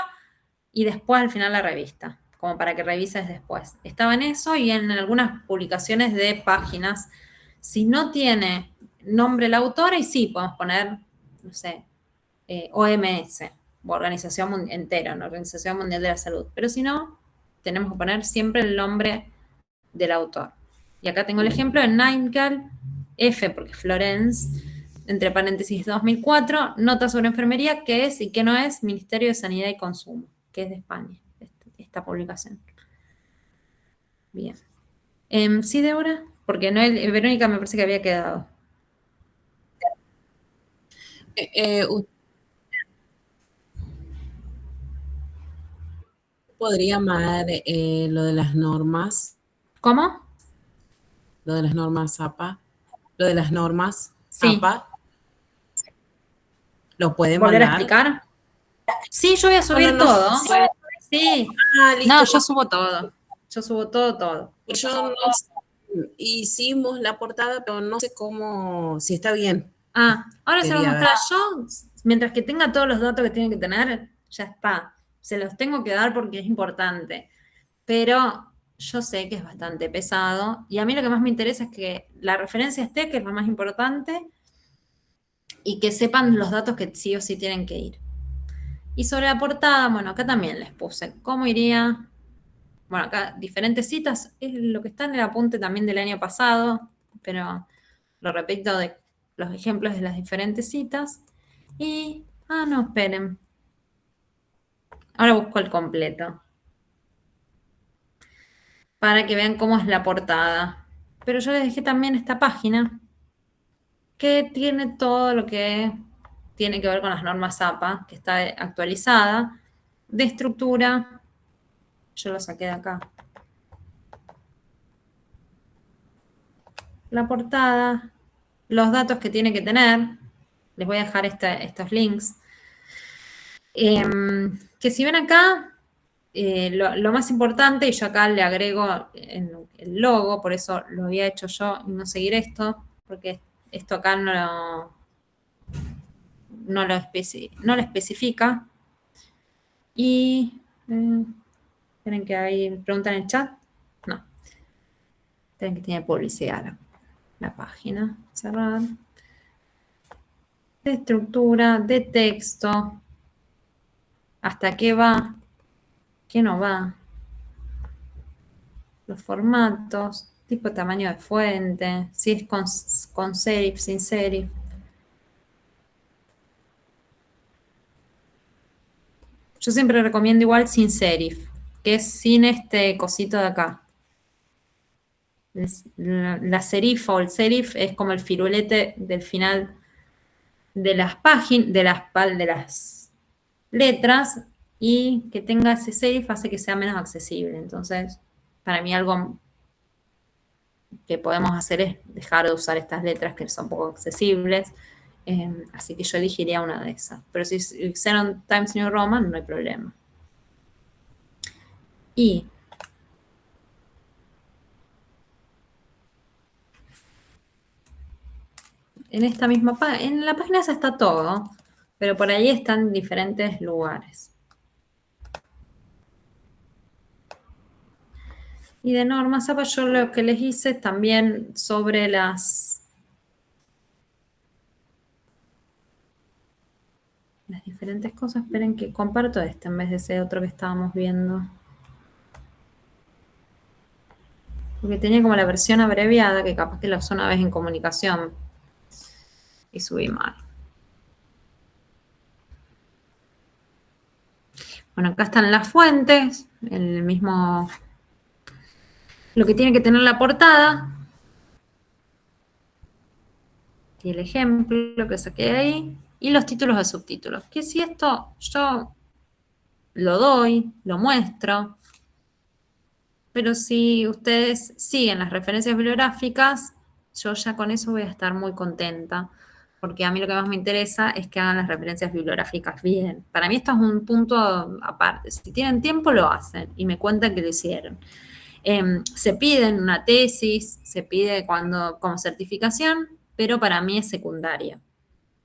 B: y después al final la revista, como para que revises después. Estaba en eso y en algunas publicaciones de páginas. Si no tiene nombre el autor, y sí, podemos poner, no sé, OMS, Organización entera, ¿no? Organización Mundial de la Salud. Pero si no, tenemos que poner siempre el nombre del autor. Y acá tengo el ejemplo de Nightingale, F, porque Florence, entre paréntesis 2004, nota sobre enfermería, qué es y qué no es Ministerio de Sanidad y Consumo, que es de España, esta publicación. Bien. ¿Sí, Débora? Porque Noel, Verónica me parece que había quedado.
E: ¿Podría amar lo de las normas?
B: ¿Cómo?
E: Lo de las normas APA. Lo de las normas
B: Sí.
E: APA. ¿Lo pueden
B: ¿Volver
E: mandar?
B: a explicar? Sí, yo voy a subir todo. Sí.
E: Listo.
B: No, yo subo todo. Yo subo todo.
E: Yo no sé, hicimos la portada, pero no sé cómo, si está bien.
B: Ahora se lo voy a
E: Quería
B: mostrar yo. Mientras que tenga todos los datos que tiene que tener, ya está. Se los tengo que dar porque es importante. Pero yo sé que es bastante pesado. Y a mí lo que más me interesa es que la referencia esté, que es lo más importante, y que sepan los datos que sí o sí tienen que ir. Y sobre la portada, bueno, acá también les puse cómo iría. Bueno, acá diferentes citas, es lo que está en el apunte también del año pasado, pero lo repito de los ejemplos de las diferentes citas. Y, no, esperen. Ahora busco el completo. Para que vean cómo es la portada. Pero yo les dejé también esta página que tiene todo lo que tiene que ver con las normas APA, que está actualizada, de estructura. Yo lo saqué de acá. La portada, los datos que tiene que tener. Les voy a dejar estos links. Que si ven acá, lo más importante, y yo acá le agrego el logo, por eso lo había hecho yo y no seguir esto, porque esto acá no lo especifica. Y esperen que hay pregunta en el chat. No. Esperen que tiene publicidad la página. Cerrar. De estructura, de texto. ¿Hasta qué va? ¿Qué no va? Los formatos, tipo tamaño de fuente, si es con serif, sin serif. Yo siempre recomiendo igual sin serif, que es sin este cosito de acá. La serif o el serif es como el firulete del final de las páginas, de las letras, y que tenga ese serif hace que sea menos accesible. Entonces, para mí algo que podemos hacer es dejar de usar estas letras que son poco accesibles. Así que yo elegiría una de esas. Pero si hicieron Times New Roman, no hay problema. Y en esta misma página, en la página esa está todo, pero por ahí están en diferentes lugares. Y de normas APA yo lo que les hice también sobre las diferentes cosas. Esperen que comparto este en vez de ese otro que estábamos viendo. Porque tenía como la versión abreviada, que capaz que la usé una vez en comunicación. Y subí mal. Bueno, acá están las fuentes, el mismo, lo que tiene que tener la portada. Y el ejemplo que saqué ahí. Y los títulos de subtítulos. Que si esto yo lo doy, lo muestro. Pero si ustedes siguen las referencias bibliográficas, yo ya con eso voy a estar muy contenta. Porque a mí lo que más me interesa es que hagan las referencias bibliográficas bien. Para mí esto es un punto aparte. Si tienen tiempo, lo hacen y me cuentan que lo hicieron. Se pide en una tesis, se pide como certificación, pero para mí es secundaria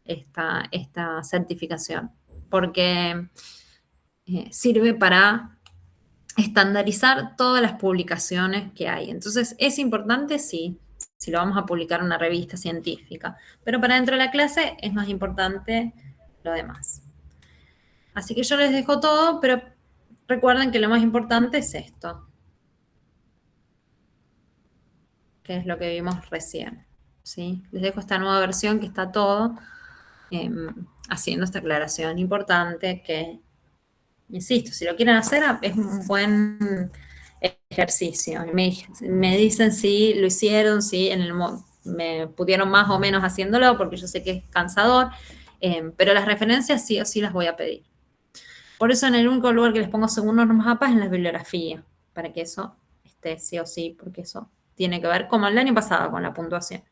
B: esta certificación. Porque sirve para estandarizar todas las publicaciones que hay. Entonces, ¿es importante? Sí, si lo vamos a publicar en una revista científica. Pero para dentro de la clase es más importante lo demás. Así que yo les dejo todo, pero recuerden que lo más importante es esto, que es lo que vimos recién. ¿Sí? Les dejo esta nueva versión que está todo haciendo esta aclaración importante que, insisto, si lo quieren hacer es un buen ejercicio. Me dicen si lo hicieron, si me pudieron más o menos haciéndolo, porque yo sé que es cansador, pero las referencias sí o sí las voy a pedir. Por eso en el único lugar que les pongo según normas APA es en la bibliografía, para que eso esté sí o sí, porque eso tiene que ver, como el año pasado, con la puntuación.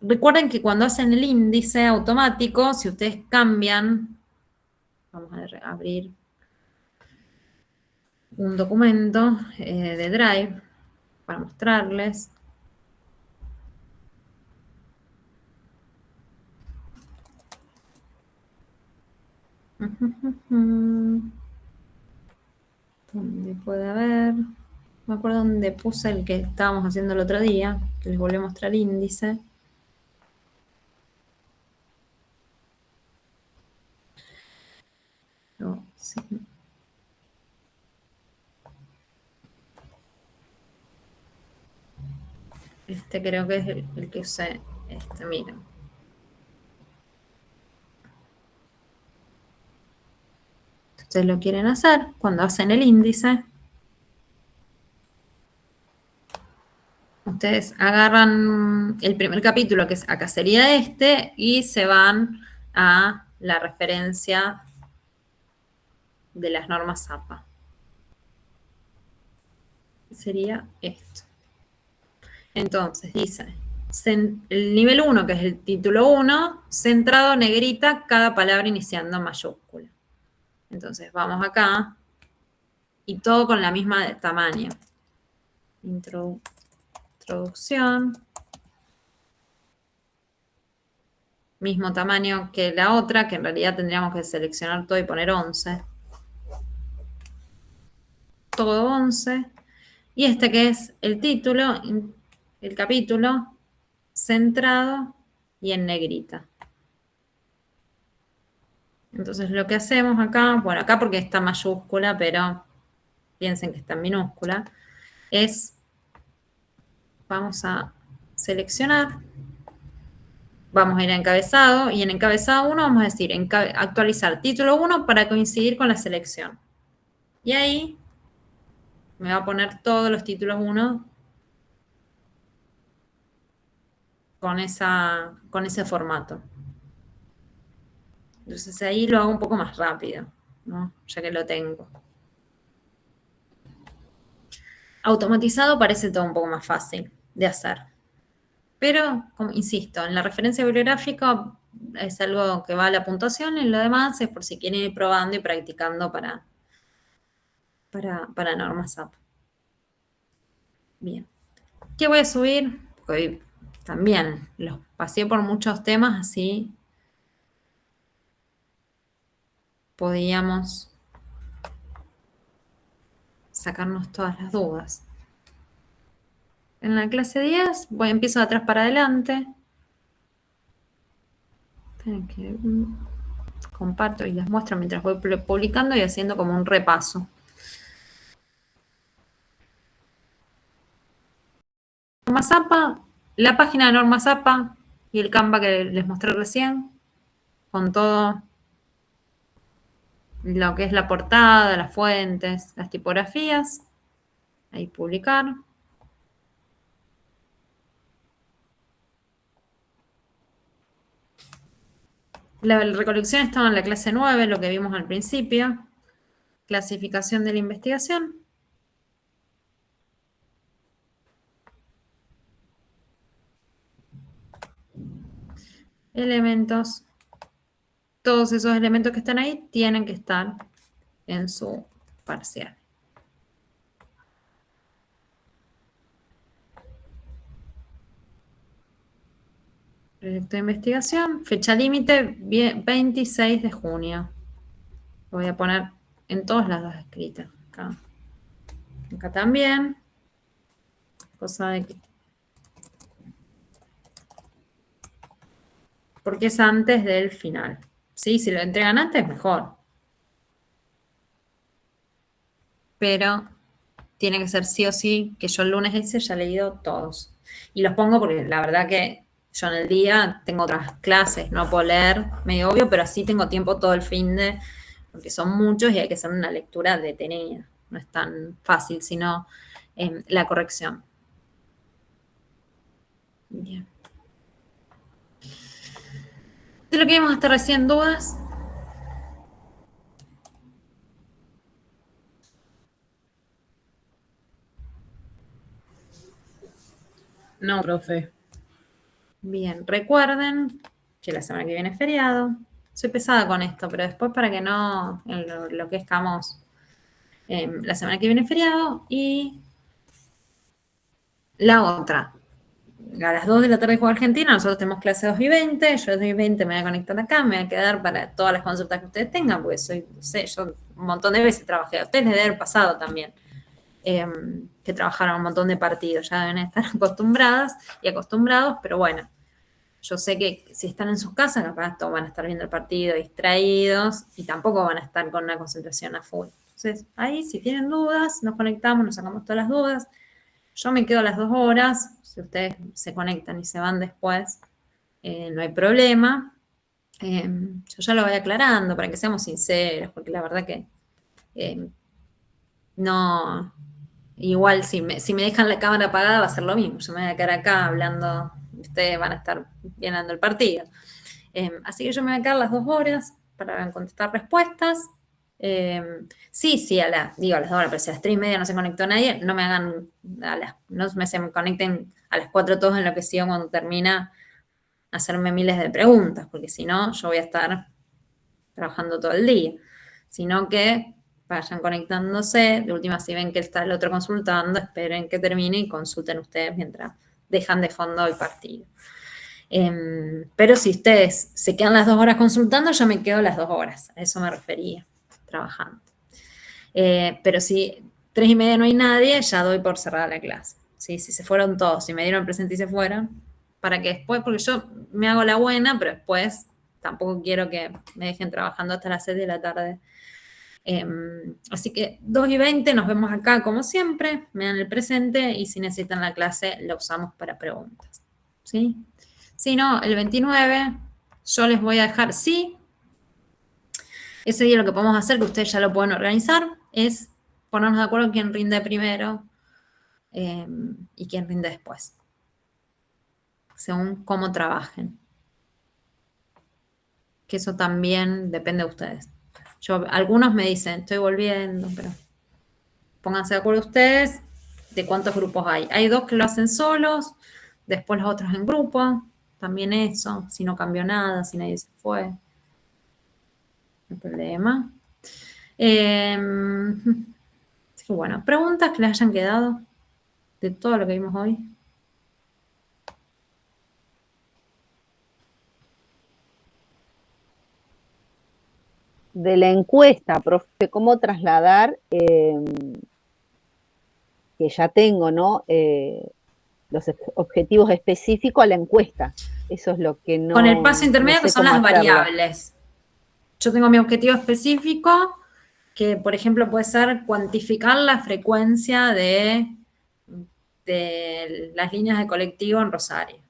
B: Recuerden que cuando hacen el índice automático, si ustedes cambian, vamos a abrir un documento de Drive para mostrarles. ¿Dónde puede haber? Me acuerdo dónde puse el que estábamos haciendo el otro día, que les volví a mostrar el índice. No, sí. Este creo que es el que usé. Miren. Si ustedes lo quieren hacer, cuando hacen el índice, ustedes ustedes agarran el primer capítulo, que acá sería este, y se van a la referencia de las normas APA. Sería esto. Entonces, dice, el nivel 1, que es el título 1, centrado negrita, cada palabra iniciando en mayúscula. Entonces, vamos acá, y todo con la misma tamaño. Introducción. Mismo tamaño que la otra, que en realidad tendríamos que seleccionar todo y poner 11. Todo 11. Y este que es el título, el capítulo, centrado y en negrita. Entonces lo que hacemos acá, bueno, acá porque está mayúscula, pero piensen que está en minúscula, es, vamos a seleccionar, vamos a ir a encabezado, y en encabezado 1 vamos a decir actualizar título 1 para coincidir con la selección. Y ahí me va a poner todos los títulos 1 con ese formato. Entonces ahí lo hago un poco más rápido, ¿no? Ya que lo tengo. Automatizado parece todo un poco más fácil de hacer. Pero, como insisto, en la referencia bibliográfica es algo que va a la puntuación, y lo demás es por si quieren ir probando y practicando para normas APA. Bien. ¿Qué voy a subir? Porque hoy también los pasé por muchos temas, así podíamos sacarnos todas las dudas. En la clase 10 empiezo de atrás para adelante. Comparto y les muestro mientras voy publicando y haciendo como un repaso. Normas APA, la página de Normas APA y el Canva que les mostré recién, con todo lo que es la portada, las fuentes, las tipografías. Ahí publicar. La recolección estaba en la clase 9, lo que vimos al principio. Clasificación de la investigación. Elementos. Todos esos elementos que están ahí tienen que estar en su parcial. Proyecto de investigación, fecha límite 26 de junio. Lo voy a poner en todos lados escritas. Acá también. Cosa de que... porque es antes del final. ¿Sí? Si lo entregan antes, mejor. Pero tiene que ser sí o sí que yo el lunes ese ya he leído todos. Y los pongo porque la verdad que yo en el día tengo otras clases, no puedo leer, medio obvio, pero así tengo tiempo todo el fin de, porque son muchos y hay que hacer una lectura detenida. No es tan fácil, sino la corrección. Bien. De lo que vimos hasta recién, ¿dudas?
E: No, profe.
B: Bien, recuerden que la semana que viene es feriado. Soy pesada con esto, pero después para que no enloquezcamos, la semana que viene es feriado. Y la otra, a las 2 de la tarde juega Argentina, nosotros tenemos clase 2 y 20, yo 2 y 20 me voy a conectar acá, me voy a quedar para todas las consultas que ustedes tengan, porque soy, no sé, yo un montón de veces trabajé, a ustedes les debe haber pasado también, que trabajaron un montón de partidos, ya deben estar acostumbradas y acostumbrados, pero bueno, yo sé que si están en sus casas, capaz todos van a estar viendo el partido distraídos y tampoco van a estar con una concentración a full. Entonces, ahí si tienen dudas, nos conectamos, nos sacamos todas las dudas. Yo me quedo las 2 horas, si ustedes se conectan y se van después, no hay problema. Yo ya lo voy aclarando para que seamos sinceros, porque la verdad que no Igual si me dejan la cámara apagada va a ser lo mismo. Yo me voy a quedar acá hablando, ustedes van a estar llenando el partido. Así que yo me voy a quedar las 2 horas para contestar respuestas. Sí, a las 2 horas, pero si a las 3:30 no se conectó nadie, no me hagan, se me conecten a las 4 todos enloquecidos cuando termina hacerme miles de preguntas, porque si no, yo voy a estar trabajando todo el día. Sino que vayan conectándose, de última si ven que está el otro consultando, esperen que termine y consulten ustedes mientras dejan de fondo el partido. Pero si ustedes se quedan las 2 horas consultando, yo me quedo las 2 horas, a eso me refería, trabajando. Pero si 3:30 no hay nadie, ya doy por cerrada la clase. ¿Sí? Si se fueron todos, si me dieron presente y se fueron, para que después, porque yo me hago la buena, pero después tampoco quiero que me dejen trabajando hasta las 6 de la tarde. Así que 2:20 nos vemos acá como siempre, me dan el presente y si necesitan la clase la usamos para preguntas. ¿Sí? Si no, el 29 yo les voy a dejar, sí, ese día lo que podemos hacer, que ustedes ya lo pueden organizar, es ponernos de acuerdo quién rinde primero y quién rinde después, según cómo trabajen. Que eso también depende de ustedes. Algunos me dicen, estoy volviendo, pero pónganse de acuerdo ustedes de cuántos grupos hay. Hay 2 que lo hacen solos, después los otros en grupo, también eso, si no cambió nada, si nadie se fue. No hay problema. Así que bueno, preguntas que les hayan quedado de todo lo que vimos hoy.
D: De la encuesta, profe, ¿cómo trasladar, que ya tengo, ¿no? Los objetivos específicos a la encuesta? Eso es lo que no.
B: Con el paso intermedio,
D: no sé
B: que son
D: cómo
B: las
D: hacerlo.
B: variables. Yo tengo mi objetivo específico, que por ejemplo puede ser cuantificar la frecuencia de las líneas de colectivo en Rosario.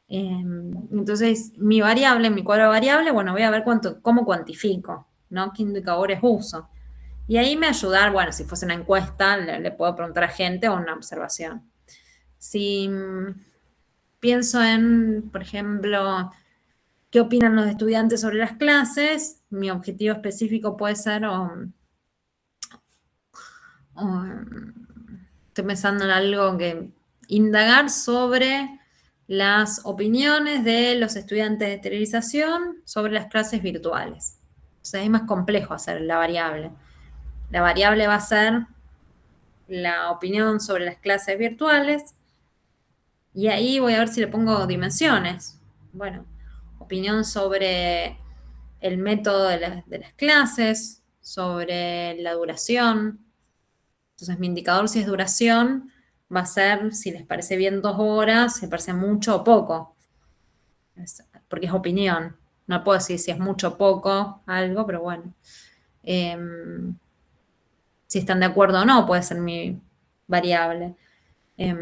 B: Entonces, mi variable, mi cuadro de variable, bueno, voy a ver cómo cuantifico, ¿no? ¿Qué indicadores uso? Y ahí me ayudar, bueno, si fuese una encuesta, le puedo preguntar a gente o una observación. Si pienso en, por ejemplo, qué opinan los estudiantes sobre las clases, mi objetivo específico puede ser, estoy pensando en algo que indagar sobre las opiniones de los estudiantes de esterilización sobre las clases virtuales. O sea, es más complejo hacer la variable. La variable va a ser la opinión sobre las clases virtuales y ahí voy a ver si le pongo dimensiones. Bueno, opinión sobre el método de las clases, sobre la duración. Entonces, mi indicador, si es duración, va a ser si les parece bien 2 horas, si les parece mucho o poco. Porque es opinión. No puedo decir si es mucho o poco algo, pero bueno. Si están de acuerdo o no, puede ser mi variable. ¿Qué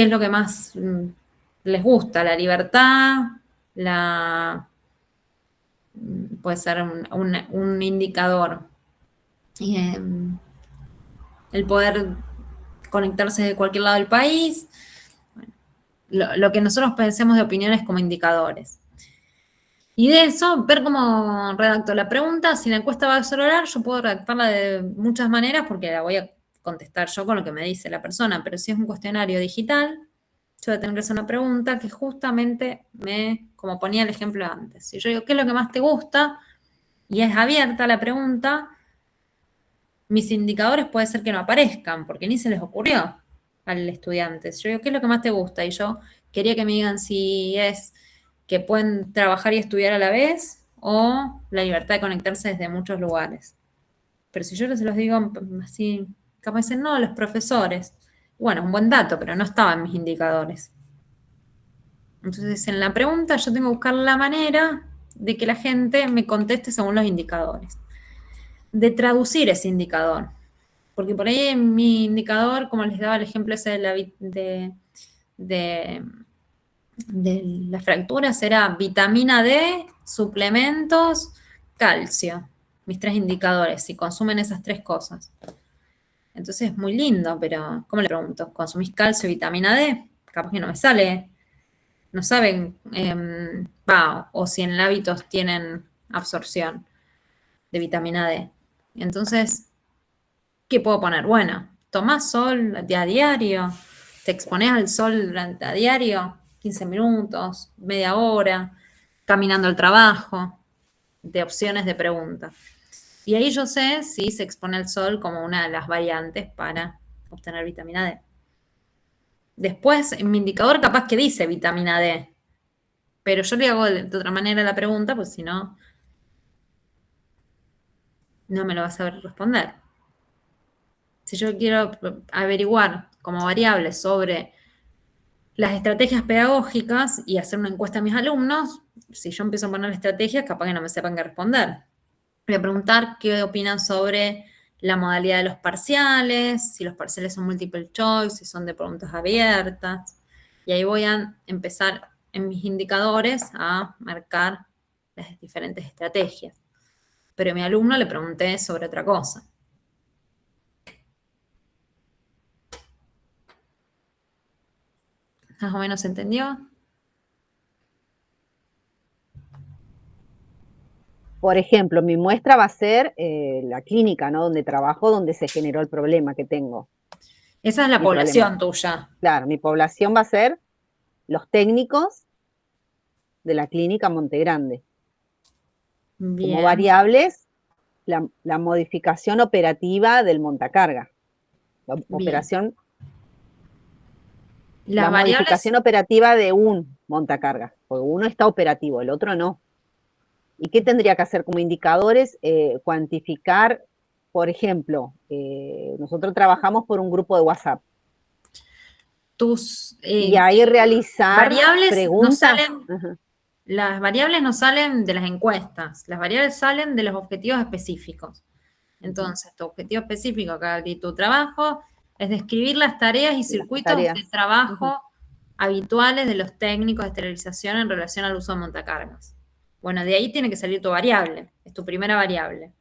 B: es lo que más les gusta? La libertad, puede ser un indicador. El poder conectarse de cualquier lado del país. Bueno, lo que nosotros pensemos de opiniones como indicadores. Y de eso, ver cómo redacto la pregunta. Si la encuesta va a ser oral, yo puedo redactarla de muchas maneras porque la voy a contestar yo con lo que me dice la persona. Pero si es un cuestionario digital, yo voy a tener que hacer una pregunta que justamente como ponía el ejemplo antes. Si yo digo, ¿qué es lo que más te gusta? Y es abierta la pregunta, mis indicadores puede ser que no aparezcan, porque ni se les ocurrió al estudiante. Si yo digo, ¿qué es lo que más te gusta? Y yo quería que me digan si es que pueden trabajar y estudiar a la vez o la libertad de conectarse desde muchos lugares. Pero si yo les los digo así, capaz dicen, no, los profesores. Bueno, un buen dato, pero no estaba en mis indicadores. Entonces, en la pregunta yo tengo que buscar la manera de que la gente me conteste según los indicadores. De traducir ese indicador. Porque por ahí en mi indicador, como les daba el ejemplo ese de las fracturas, era vitamina D, suplementos, calcio. mis 3 indicadores, si consumen esas 3 cosas. Entonces es muy lindo, pero ¿cómo le pregunto? ¿Consumís calcio y vitamina D? Capaz que no me sale. No saben, o si en hábitos tienen absorción de vitamina D. Entonces, ¿qué puedo poner? Bueno, tomás sol a diario, te expones al sol a diario, 15 minutos, media hora, caminando al trabajo, de opciones de pregunta. Y ahí yo sé si se expone al sol como una de las variantes para obtener vitamina D. Después, en mi indicador capaz que dice vitamina D, pero yo le hago de otra manera la pregunta, pues si no, no me lo vas a saber responder. Si yo quiero averiguar como variable sobre las estrategias pedagógicas y hacer una encuesta a mis alumnos, si yo empiezo a poner estrategias, capaz que no me sepan qué responder. Voy a preguntar qué opinan sobre la modalidad de los parciales, si los parciales son multiple choice, si son de preguntas abiertas. Y ahí voy a empezar en mis indicadores a marcar las diferentes estrategias. Pero a mi alumno le pregunté sobre otra cosa. ¿Más o menos se entendió?
D: Por ejemplo, mi muestra va a ser la clínica, ¿no? Donde trabajo, donde se generó el problema que tengo.
B: Esa es la
D: Mi
B: población
D: problema.
B: tuya.
D: Claro, mi población va a ser los técnicos de la clínica Monte Grande. Como
B: Bien.
D: variables, la modificación operativa del montacarga. La
B: Bien.
D: operación,
B: Las
D: la
B: variables,
D: modificación operativa de un montacarga, porque uno está operativo, el otro no. ¿Y qué tendría que hacer como indicadores? Cuantificar, por ejemplo, nosotros trabajamos por un grupo de WhatsApp.
B: tus
D: Y ahí realizar
B: variables no
D: preguntas.
B: salen,
D: Ajá.
B: las variables no salen de las encuestas, las variables salen de los objetivos específicos. Entonces, tu objetivo específico acá de tu trabajo es describir las tareas y circuitos
D: tareas.
B: de trabajo habituales de los técnicos de esterilización en relación al uso de montacargas. Bueno, de ahí tiene que salir tu variable, es tu primera variable.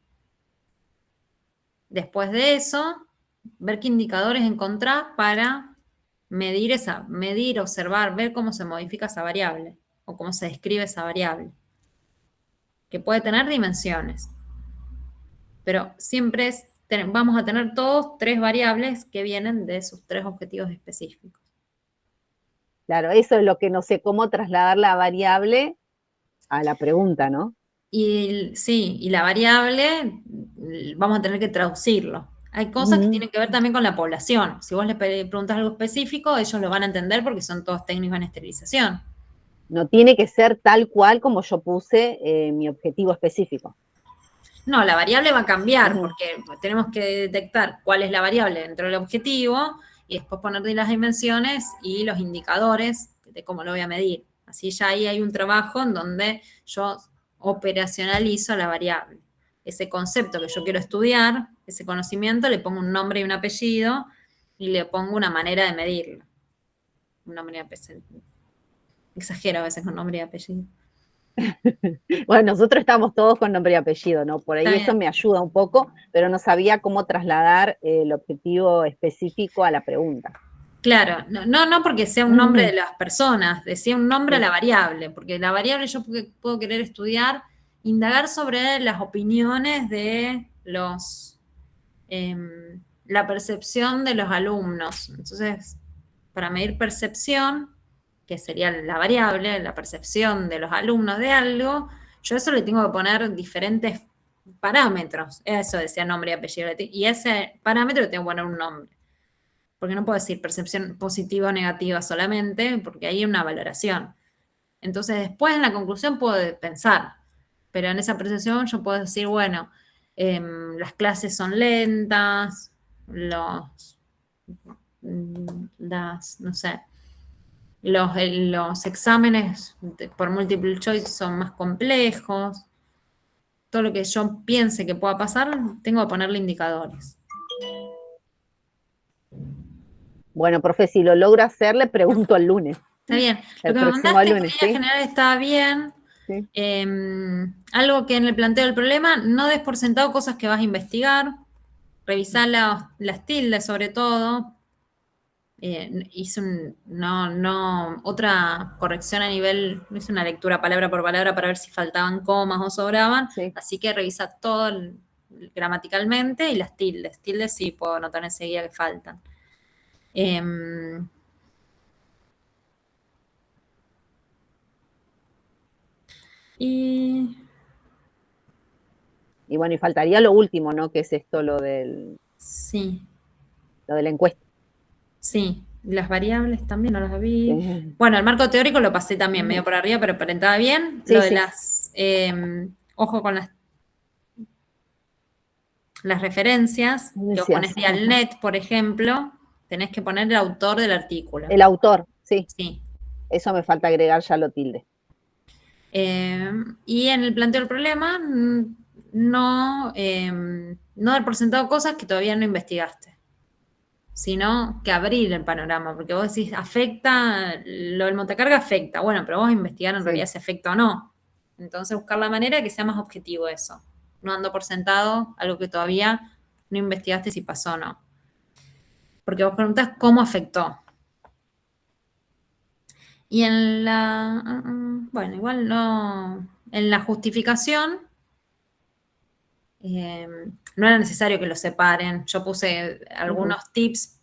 B: Después de eso, ver qué indicadores encontrás para medir, observar, ver cómo se modifica esa variable o cómo se describe esa variable, que puede tener dimensiones. Pero siempre vamos a tener todos 3 variables que vienen de esos 3 objetivos específicos.
D: Claro, eso es lo que no sé cómo trasladar la variable a la pregunta, ¿no?
B: Y sí, y la variable vamos a tener que traducirlo. Hay cosas que tienen que ver también con la población. Si vos le preguntas algo específico, ellos lo van a entender porque son todos técnicos en esterilización.
D: No tiene que ser tal cual como yo puse mi objetivo específico.
B: No, la variable va a cambiar porque tenemos que detectar cuál es la variable dentro del objetivo y después ponerle las dimensiones y los indicadores de cómo lo voy a medir. Así ya ahí hay un trabajo en donde yo operacionalizo la variable. Ese concepto que yo quiero estudiar, ese conocimiento, le pongo un nombre y un apellido y le pongo una manera de medirlo. Un nombre y apellido. Exagero a veces con nombre y apellido.
D: Bueno, nosotros estamos todos con nombre y apellido, ¿no? Por ahí eso me ayuda un poco, pero no sabía cómo trasladar el objetivo específico a la pregunta.
B: Claro, no porque sea un nombre de las personas, decía un nombre a la variable, porque la variable yo puedo querer estudiar, indagar sobre las opiniones de la percepción de los alumnos. Entonces, para medir percepción, que sería la variable, la percepción de los alumnos de algo, yo eso le tengo que poner diferentes parámetros. Eso decía nombre y apellido. Y ese parámetro le tengo que poner un nombre. Porque no puedo decir percepción positiva o negativa solamente, porque ahí hay una valoración. Entonces, después en la conclusión puedo pensar, pero en esa percepción yo puedo decir, bueno, las clases son lentas, no sé, los exámenes por multiple choice son más complejos. Todo lo que yo piense que pueda pasar, tengo que ponerle indicadores.
D: Bueno, profe, si lo logro hacer, le pregunto el lunes.
B: Está bien.
D: El
B: Lo que me
D: próximo
B: mandaste en
D: lunes,
B: línea
D: ¿sí?
B: general está bien.
D: Sí.
B: Algo que en el planteo del problema, no des por sentado cosas que vas a investigar, revisar las tildes sobre todo. Hice otra corrección a nivel, hice una lectura palabra por palabra para ver si faltaban comas o sobraban,
D: Sí.
B: así que revisa todo gramaticalmente y las tildes. Tildes sí puedo notar enseguida que faltan. Y
D: Y bueno, y faltaría lo último, ¿no? Que es esto,
B: sí,
D: lo de la encuesta.
B: sí. Las variables también no las vi.
D: Sí.
B: Bueno, el marco teórico lo pasé también medio por arriba, pero aparentaba bien.
D: Sí,
B: Lo de
D: sí.
B: ojo con las referencias, que vos
D: Decías,
B: ponés Dialnet, por ejemplo, tenés que poner el autor del artículo.
D: el autor, sí.
B: Sí.
D: Eso me falta agregar ya lo tilde.
B: Y en el planteo del problema, no dar por sentado cosas que todavía no investigaste, sino que abrir el panorama, porque vos decís, afecta, lo del montacarga afecta, bueno, pero vos investigar en
D: Sí.
B: realidad si afecta o no. Entonces buscar la manera de que sea más objetivo eso, no dando por sentado algo que todavía no investigaste si pasó o no. Porque vos preguntás cómo afectó. Y bueno, igual no, en la justificación no era necesario que lo separen. Yo puse algunos tips